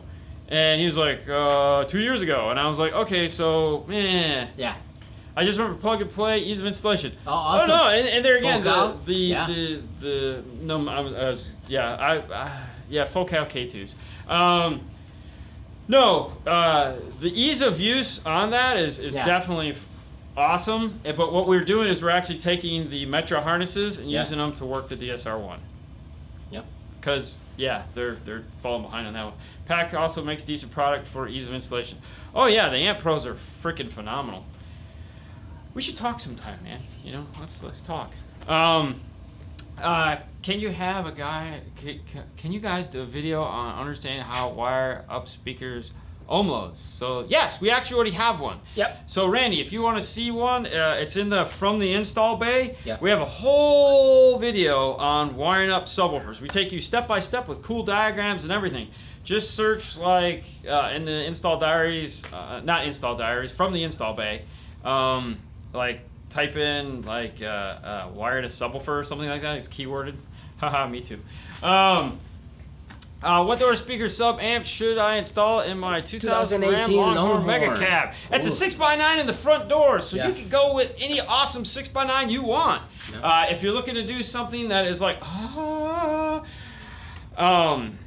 And he was like, 2 years ago. And I was like, okay, so, yeah. I just remember plug and play, ease of installation. Oh, awesome. Oh no, and there again, Focal? Focal K2s. The ease of use on that is definitely awesome. But what we're doing is we're actually taking the Metro harnesses and Yeah. using them to work the DSR-1. Yep. Because, yeah, they're falling behind on that one. Pack also makes decent product for ease of installation. Oh, yeah, the Amp Pros are freaking phenomenal. We should talk sometime, man. You know, let's talk. Can you have a guy? Can you guys do a video on understanding how to wire up speakers ohm loads? So yes, we actually already have one. Yep. So Randy, if you want to see one, it's in the from the install bay. Yep. We have a whole video on wiring up subwoofers. We take you step by step with cool diagrams and everything. Just search like in the install diaries, not install diaries, from the install bay. Like type in like wired a subwoofer or something like that. It's keyworded. Haha, me too. What door speaker sub amp should I install in my 2000 Ram 2018 Longhorn Mega Longhorn? Cab? That's Ooh. a 6x9 in the front door, so Yeah. you can go with any awesome 6x9 you want. Yeah. If you're looking to do something that is like, and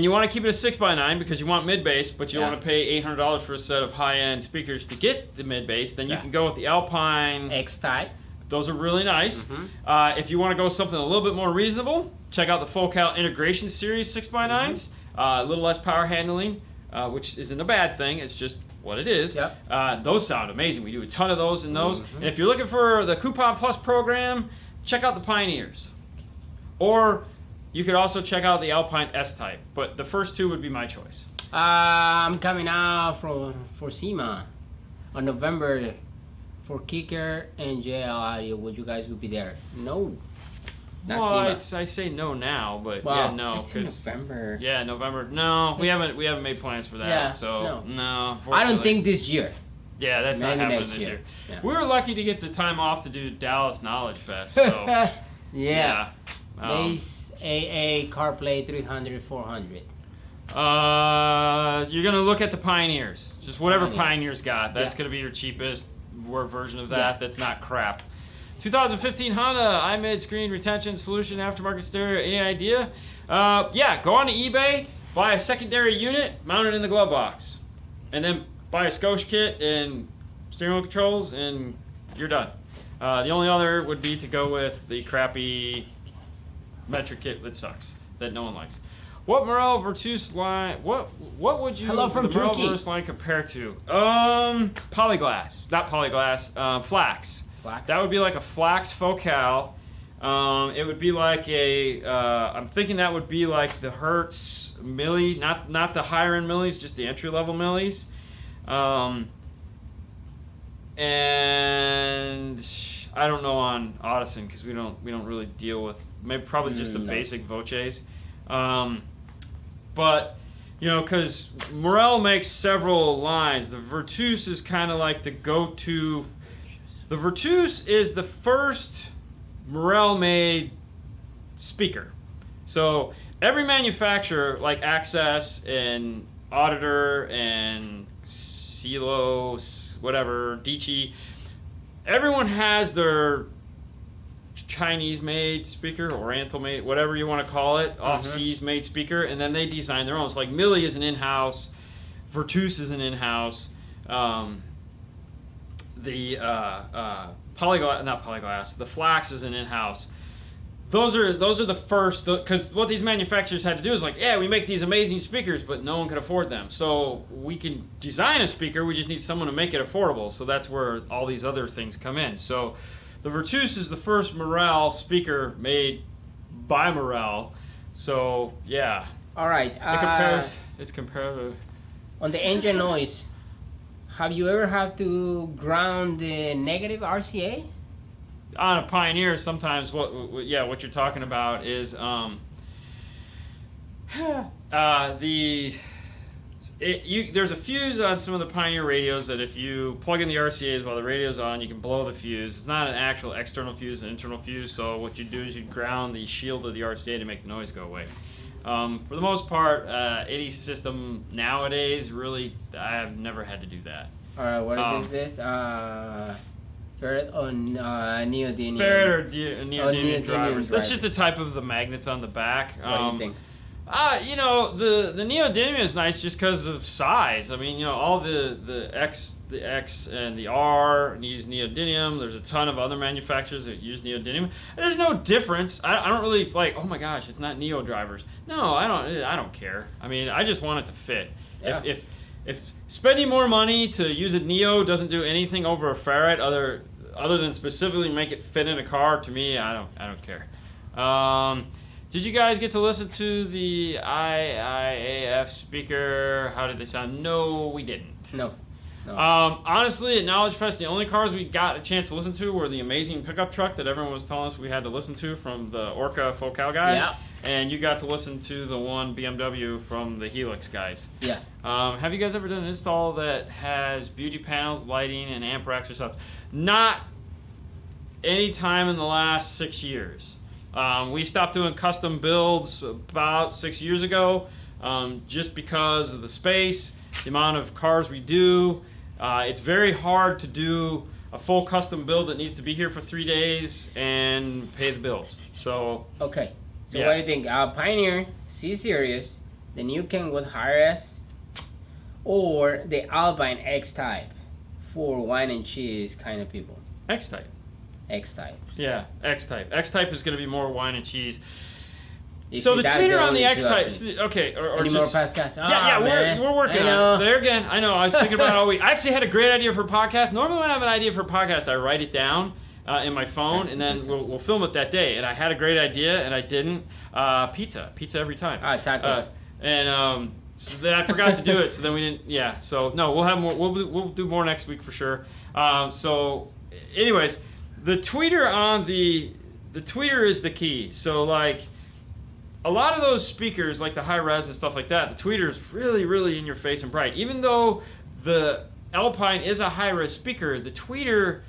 you want to keep it a 6x9 because you want mid-bass, but you Yeah. want to pay $800 for a set of high-end speakers to get the mid-bass, then you Yeah. can go with the Alpine. X-Type. Those are really nice. Mhm. If you want to go something a little bit more reasonable, check out the Focal Integration Series 6x9s. A little less power handling, which isn't a bad thing. It's just what it is. Yep. Those sound amazing. We do a ton of those and those. Mhm. And if you're looking for the Coupon Plus program, check out the Pioneers. Or you could also check out the Alpine S-Type. But the first two would be my choice. I'm coming out for SEMA on November for Kicker and JL Audio. Would you guys be there? No. Not Well, SEMA. I say no now, but Well, yeah, no. it's in 'cause- November. Yeah, November. No, we It's- haven't made plans for that. Yeah, so no. no. I don't unfortunately. think this year. Yeah, that's not Maybe happening next this year. year. Yeah. We were lucky to get the time off to do Dallas Knowledge Fest. So Yeah. Um, Base AA CarPlay 300, 400. you're gonna look at the Pioneers. Just whatever Pioneer. Pioneer's got. That's Yeah. gonna be your cheapest version of that. Yeah. That's not crap. 2015 Honda iMid screen retention solution aftermarket stereo. Any idea? Yeah, go on to eBay, buy a secondary unit, mount it in the glove box, and then buy a Scosche kit and steering wheel controls, and you're done. The only other would be to go with the crappy metric kit that sucks, that no one likes. What Morel Virtus line? What would you Hello from the Morel Turkey. Virtus line compare to? Polyglass, not polyglass. Flax. Flax. That would be like a Flax Focal. It would be like a. I'm thinking that would be like the Hertz Milli, not the higher end Millis, just the entry level Millis. And I don't know on Audison because we don't really deal with probably just the No. basic Voces. But you know, because Morel makes several lines. The Virtus is kind of like the go-to. The Virtus is the first Morel-made speaker. So every manufacturer, like Access and Auditor and Silo, whatever, Dici, everyone has their Chinese-made speaker, Oriental-made, whatever you want to call it, off-seas-made speaker, and then they design their own. It's like Milli is an in-house, Virtus is an in-house, the Polyglass, the Flax is an in-house. Those are the first, because what these manufacturers had to do is like, yeah, we make these amazing speakers, but no one could afford them. So we can design a speaker, we just need someone to make it affordable. So that's where all these other things come in. So the Virtus is the first Morel speaker made by Morel. So yeah, All right. it's comparative. On the engine noise, have you ever had to ground the negative RCA? On a Pioneer, sometimes what you're talking about is there's a fuse on some of the Pioneer radios that if you plug in the RCAs while the radio's on, you can blow the fuse. It's not an actual external fuse, it's an internal fuse. So what you do is you ground the shield of the RCA to make the noise go away. For the most part, 80 system nowadays, really, I've never had to do that. All right. What is this? Ferret on neodymium. Ferret or neodymium neodymium drivers. That's drivers. just the type of the magnets on the back. What do you think? You know, the neodymium is nice just because of size. I mean, you know, all the X and the R use neodymium. There's a ton of other manufacturers that use neodymium. There's no difference. I don't really like, oh my gosh, it's not neo drivers. No, I don't care. I mean, I just want it to fit. Yeah. If spending more money to use a neo doesn't do anything over a ferret other than specifically make it fit in a car, to me, I don't care. Did you guys get to listen to the IIAF speaker? How did they sound? No, we didn't. No. Honestly, at Knowledge Fest, the only cars we got a chance to listen to were the amazing pickup truck that everyone was telling us we had to listen to from the Orca Focal guys. Yeah. And you got to listen to the one BMW from the Helix guys. Yeah. Have you guys ever done an install that has beauty panels, lighting, and amp racks or stuff? Not any time in the last 6 years. We stopped doing custom builds about 6 years ago, just because of the space, the amount of cars we do. It's very hard to do a full custom build that needs to be here for 3 days and pay the bills. So Okay. So yeah. what do you think? Pioneer C-Series, the new Kenwood RS, or the Alpine X-Type for wine and cheese kind of people? X-Type. X-Type. Yeah, X-Type. X-Type is going to be more wine and cheese. If So the that's tweeter on only the two X-Type, options. okay, or Any just... more podcasts? Yeah, Man. we're working I on know. it. There again, I know, I was thinking about it all week. I actually had a great idea for a podcast. Normally when I have an idea for a podcast, I write it down in my phone, and then we'll film it that day. And I had a great idea, and I didn't. Pizza every time. Tacos. So then I forgot to do it, so then we didn't. Yeah, so no, we'll have more. We'll do more next week for sure. So, anyways, the tweeter on the tweeter is the key. So like, a lot of those speakers, like the high res and stuff like that, the tweeter is really, really in your face and bright. Even though the Alpine is a high res speaker, the tweeter,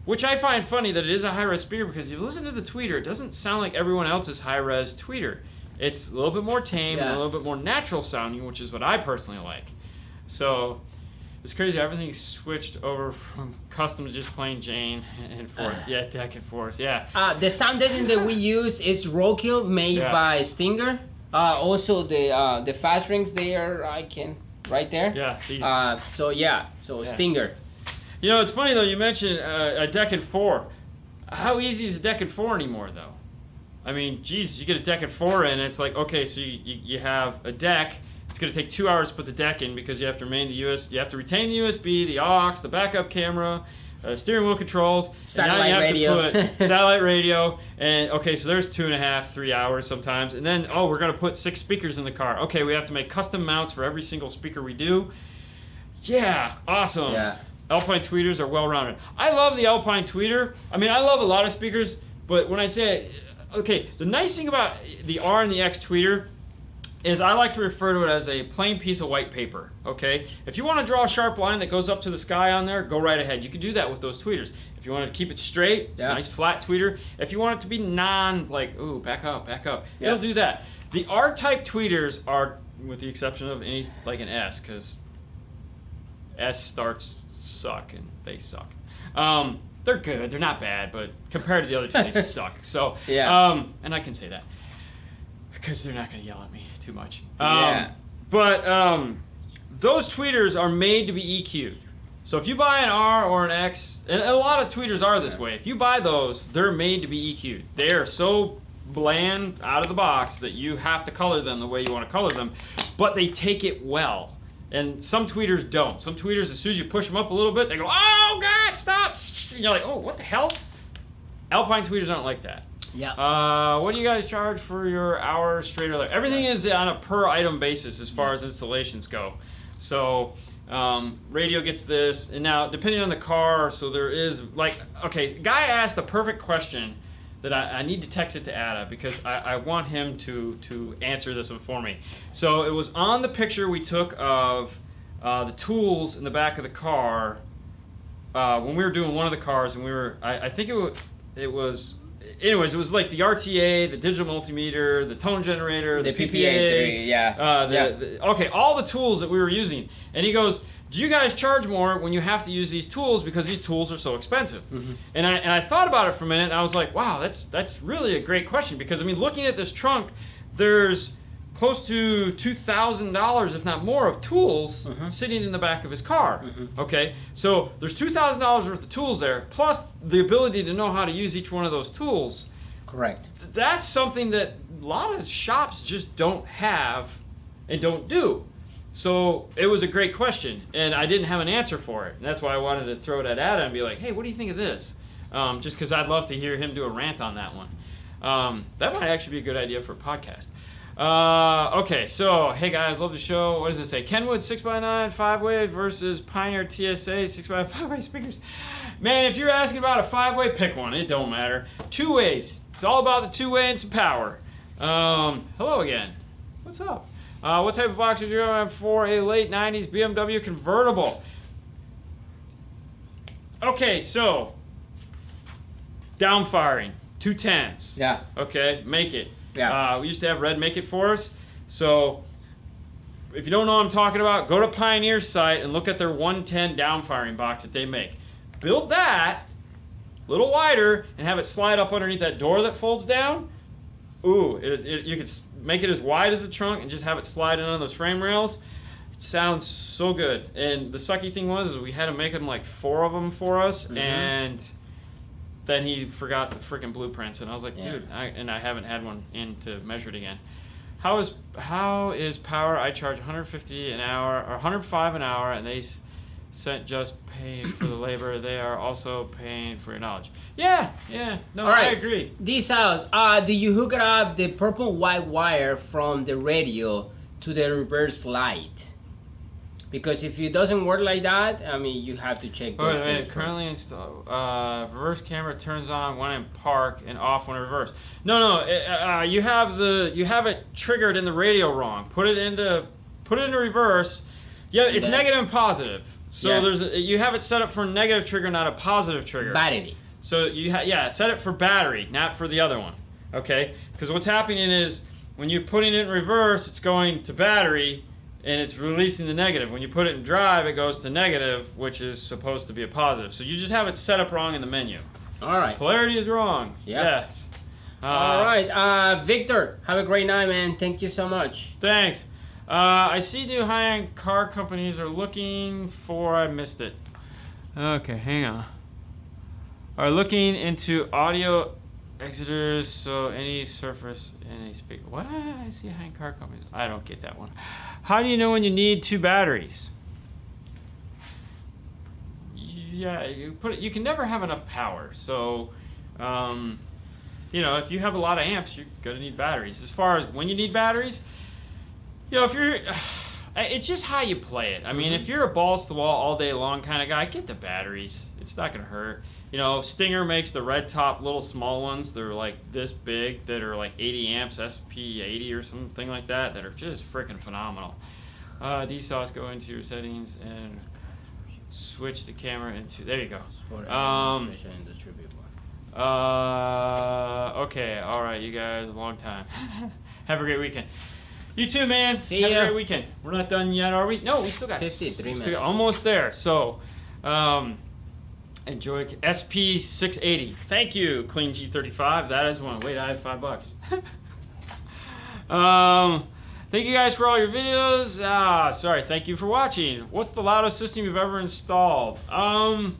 which I find funny that it is a high res speaker, because if you listen to the tweeter, it doesn't sound like everyone else's high res tweeter. It's a little bit more tame, Yeah. a little bit more natural sounding, which is what I personally like. So it's crazy. Everything's switched over from custom to just plain Jane and forth. Yeah, deck and forth. Yeah. The sound deadening that we use is Roadkill, made Yeah. by Stinger. Also the fast rings, they are right there. Yeah. These. So Stinger. You know, it's funny though. You mentioned a deck and four. How easy is a deck and four anymore, though? I mean, geez, you get a deck and four in, it's like, okay, so you have a deck. It's going to take 2 hours to put the deck in because you have to You have to retain the USB, the aux, the backup camera, steering wheel controls, Satellite and now you have radio. to put satellite radio. And okay, so there's 2.5, 3 hours sometimes. And then we're going to put 6 speakers in the car. Okay, we have to make custom mounts for every single speaker we do. Yeah, awesome. Yeah. Alpine tweeters are well-rounded. I love the Alpine tweeter. I mean, I love a lot of speakers, but when I say, okay, the nice thing about the R and the X tweeter is I like to refer to it as a plain piece of white paper, okay? If you want to draw a sharp line that goes up to the sky on there, go right ahead. You can do that with those tweeters. If you want to keep it straight, it's a nice flat tweeter. If you want it to be back up, it'll do that. The R-type tweeters are, with the exception of any, like an S, because S starts suck and they suck. They're good, they're not bad, but compared to the other two, they suck. So, and I can say that because they're not going to yell at me too much. But those tweeters are made to be EQ'd. So if you buy an R or an X, and a lot of tweeters are this way, if you buy those, they're made to be EQ'd. They are so bland out of the box that you have to color them the way you want to color them, but they take it well. And some tweeters don't. Some tweeters, as soon as you push them up a little bit, they go, oh God, stop! And you're like, oh, what the hell? Alpine tweeters aren't like that. Yeah. What do you guys charge for your hour straight or left? Everything is on a per item basis as far as installations go. So radio gets this, and now depending on the car, so there is guy asked a perfect question that I need to text it to Ada because I want him to answer this one for me. So it was on the picture we took of the tools in the back of the car when we were doing one of the cars, and I think it was. Anyways, it was like the RTA, the digital multimeter, the tone generator, the PPA, okay, all the tools that we were using. And he goes, do you guys charge more when you have to use these tools because these tools are so expensive? Mm-hmm. And I thought about it for a minute, and I was like, wow, that's really a great question, because I mean, looking at this trunk, there's close to $2,000, if not more, of tools sitting in the back of his car. Okay, so there's $2,000 worth of tools there, plus the ability to know how to use each one of those tools. Correct. That's something that a lot of shops just don't have and don't do. So it was a great question, and I didn't have an answer for it. And that's why I wanted to throw it at Adam and be like, hey, what do you think of this? Just because I'd love to hear him do a rant on that one. That might actually be a good idea for a podcast. Okay, so, hey guys, love the show. What does it say? Kenwood 6x9 5-way versus Pioneer TSA 6x 5-way speakers. Man, if you're asking about a 5-way, pick one. It don't matter. 2 ways. It's all about the 2-way and some power. Hello again. What's up? What type of box would you have for a late 90s BMW convertible? Okay, so downfiring, 210s. Yeah. Okay, make it. Yeah. We used to have Red make it for us. So if you don't know what I'm talking about, go to Pioneer's site and look at their 110 downfiring box that they make. Build that a little wider and have it slide up underneath that door that folds down. Ooh, you could make it as wide as the trunk and just have it slide in on those frame rails. It sounds so good. And the sucky thing was we had to make them like 4 of them for us, and then he forgot the freaking blueprints, and I was like, dude, I haven't had one in to measure it again. How is power? I charge $150 an hour or $105 an hour, and they sent just paying for the labor. They are also paying for your knowledge. Yeah, no, All right. I agree. This house, do you hook it up the purple white wire from the radio to the reverse light? Because if it doesn't work like that, I mean, you have to check those things. Currently installed. Reverse camera turns on when in park and off when in reverse. No. You have it triggered in the radio wrong. Put it into reverse. Yeah, it's negative and positive. So you have it set up for a negative trigger, not a positive trigger. Battery. So set it for battery, not for the other one. Okay? Because what's happening is when you're putting it in reverse, it's going to battery and it's releasing the negative. When you put it in drive, it goes to negative, which is supposed to be a positive. So you just have it set up wrong in the menu. All right. Polarity is wrong. Yeah. Yes. All right. Victor, have a great night, man. Thank you so much. Thanks. I see new high-end car companies are looking for... I missed it. Okay, hang on. Are looking into audio exiters, so any surface, any speaker. What? I see high-end car companies. I don't get that one. How do you know when you need 2 batteries? Yeah, you can never have enough power. So, if you have a lot of amps, you're gonna need batteries. As far as when you need batteries, if you're, it's just how you play it. I mean, if you're a balls to the wall all day long kind of guy, get the batteries. It's not gonna hurt. Stinger makes the red top little small ones. They're like this big that are like 80 amps, SP80 or something like that are just freaking phenomenal. DSOS, go into your settings and switch the camera into, there you go. Okay, all right, you guys, a long time. Have a great weekend. You too, man. See Have ya. a great weekend. We're not done yet, are we? No, we still got 53 minutes. Almost there. So, enjoy SP680. Thank you, Clean G35. That is one. Wait, I have $5. Thank you guys for all your videos. Sorry. Thank you for watching. What's the loudest system you've ever installed? Man,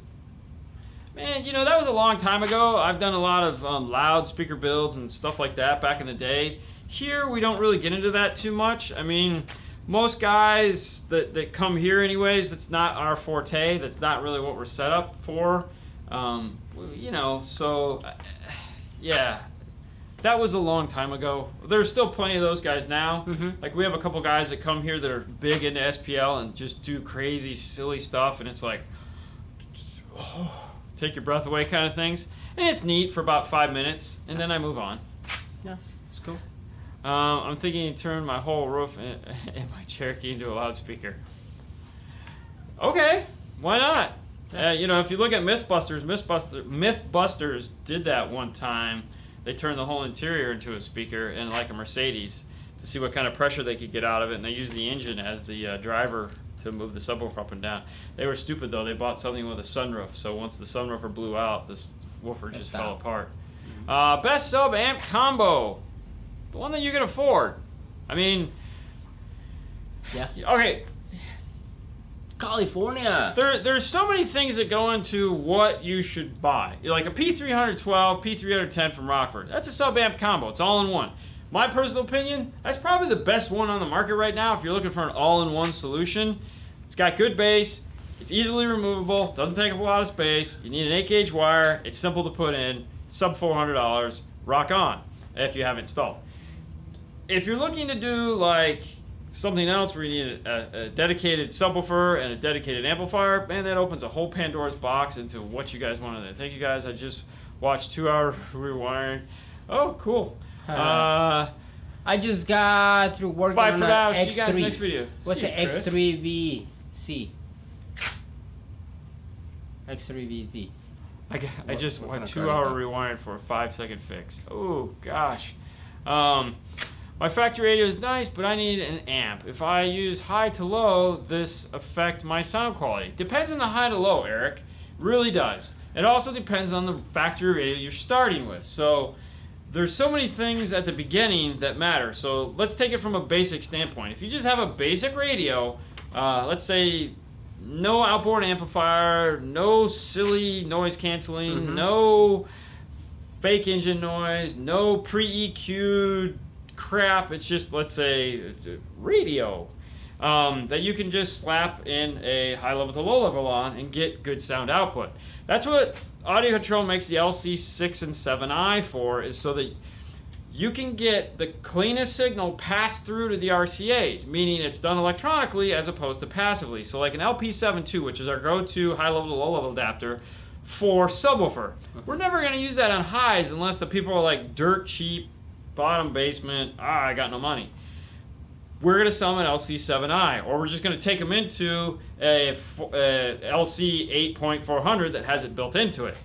that was a long time ago. I've done a lot of loudspeaker builds and stuff like that back in the day. Here, we don't really get into that too much. I mean, most guys that come here anyways, that's not our forte. That's not really what we're set up for. Yeah. That was a long time ago. There's still plenty of those guys now. Like, we have a couple guys that come here that are big into SPL and just do crazy, silly stuff, and it's like, take your breath away kind of things. And it's neat for about 5 minutes, and then I move on. Yeah, it's cool. I'm thinking to turn my whole roof and my Cherokee into a loudspeaker. Okay, why not? If you look at Mythbusters did that one time. They turned the whole interior into a speaker and like a Mercedes to see what kind of pressure they could get out of it, and they used the engine as the driver to move the subwoofer up and down. They were stupid though. They bought something with a sunroof, so once the sunroofer blew out, this woofer just fell apart. Best sub amp combo. The one that you can afford. I mean, Yeah. okay, California. there's so many things that go into what you should buy. Like a P312, P310 from Rockford. That's a sub-amp combo. It's all in one. My personal opinion, that's probably the best one on the market right now if you're looking for an all-in-one solution. It's got good bass. It's easily removable. Doesn't take up a lot of space. You need an 8-gauge wire. It's simple to put in. Sub $400. Rock on if you have it installed. If you're looking to do like something else where you need a dedicated subwoofer and a dedicated amplifier, man, that opens a whole Pandora's box into what you guys want to do. Thank you guys. I just watched 2-hour rewiring. Oh, cool. I just got through working Bye on for an now. X3. See you guys next video. What's See the you, Chris. X3VC? X3VZ. I just what went kind of car 2-hour is that? rewiring for a 5-second fix. Oh gosh. My factory radio is nice, but I need an amp. If I use high to low, this affect my sound quality. Depends on the high to low, Eric. Really does. It also depends on the factory radio you're starting with. So there's so many things at the beginning that matter. So let's take it from a basic standpoint. If you just have a basic radio, let's say no outboard amplifier, no silly noise canceling, no fake engine noise, no pre-EQ'd crap. It's just, let's say, radio that you can just slap in a high level to low level on and get good sound output. That's what audio control makes the LC6 and 7i for, is so that you can get the cleanest signal passed through to the RCAs, meaning it's done electronically as opposed to passively. So like an LP72, which is our go-to high-level to low-level adapter for subwoofer. We're never going to use that on highs unless the people are like dirt cheap, bottom basement, I got no money. We're going to sell them an LC7i, or we're just going to take them into a LC 8.400 that has it built into it.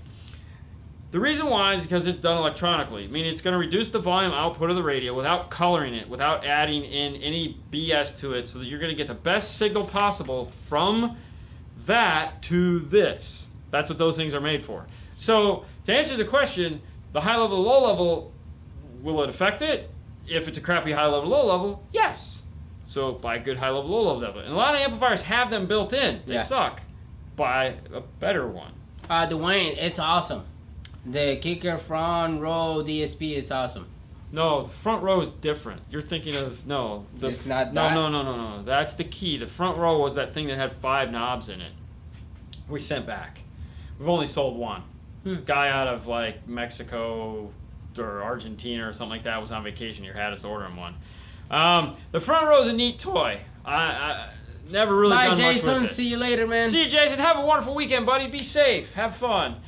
The reason why is because it's done electronically, meaning it's going to reduce the volume output of the radio without coloring it, without adding in any BS to it, so that you're going to get the best signal possible from that to this. That's what those things are made for. So to answer the question, the high level, low level, will it affect it? If it's a crappy high level, low level, yes. So buy a good high level, low level. And a lot of amplifiers have them built in. They suck. Buy a better one. Dwayne, it's awesome. The kicker front row DSP is awesome. No, the front row is different. You're thinking of, no. It's not no, that? No. That's the key. The front row was that thing that had 5 knobs in it. We sent back. We've only sold one. Guy out of like Mexico or Argentina or something like that was on vacation here, had us order him one. The front row is a neat toy. I never really Bye, done Jason. much with it. See you later, man. See you, Jason. Have a wonderful weekend, buddy. Be safe. Have fun.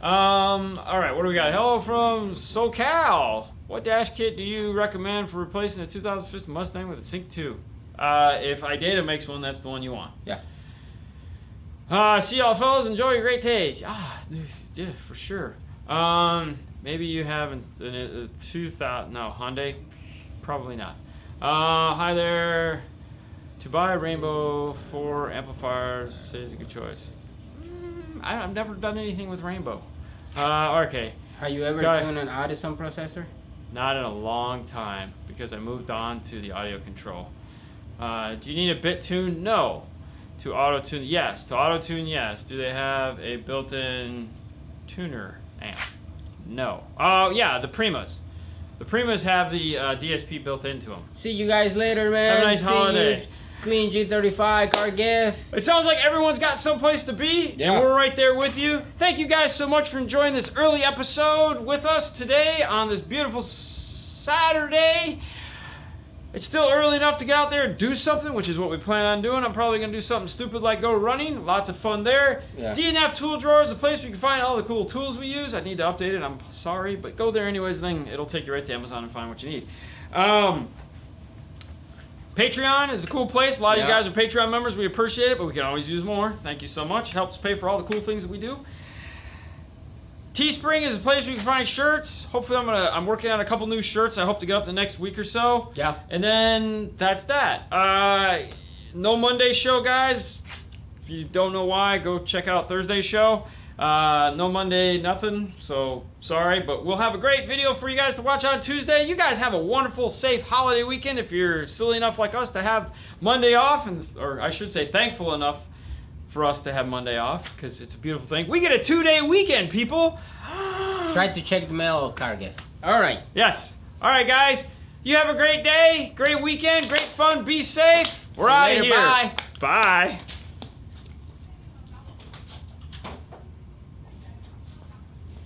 All right, what do we got? Hello from SoCal. What dash kit do you recommend for replacing the 2015 Mustang with a Sync 2? If iData makes one, that's the one you want. Yeah. See y'all, fellas. Enjoy your great days. Yeah, for sure. Maybe you have a 2000. No, Hyundai. Probably not. Hi there. To buy a Rainbow 4 amplifiers, say is a good choice. I've never done anything with Rainbow. Okay. Have you ever tuned an Audison processor? Not in a long time because I moved on to the audio control. Do you need a bit tune? No. To auto tune? Yes. To auto tune? Yes. Do they have a built-in tuner amp? No. Oh yeah, the Primas. The Primas have the DSP built into them. See you guys later, man. Have a nice See holiday. You. Clean G35 car gift. It sounds like everyone's got someplace to be, and we're right there with you. Thank you guys so much for enjoying this early episode with us today on this beautiful Saturday. It's still early enough to get out there and do something, which is what we plan on doing. I'm probably going to do something stupid like go running. Lots of fun there. Yeah. D&F Tool Drawer is a place where you can find all the cool tools we use. I need to update it. I'm sorry, but go there anyways, then it'll take you right to Amazon and find what you need. Patreon is a cool place. A lot of you guys are Patreon members. We appreciate it, but we can always use more. Thank you so much. It helps pay for all the cool things that we do. Teespring is a place where you can find shirts. Hopefully I'm working on a couple new shirts I hope to get up the next week or so. Yeah. And then that's that. No Monday show, guys. If you don't know why, go check out Thursday's show. No Monday, nothing. So sorry, but we'll have a great video for you guys to watch on Tuesday. You guys have a wonderful, safe holiday weekend. If you're silly enough like us to have Monday off, or I should say, thankful enough for us to have Monday off, because it's a beautiful thing. We get a 2-day weekend, people. Try to check the mail, Cargill. All right. Yes. All right, guys. You have a great day, great weekend, great fun. Be safe. We're See you out of later. here. Bye. Bye.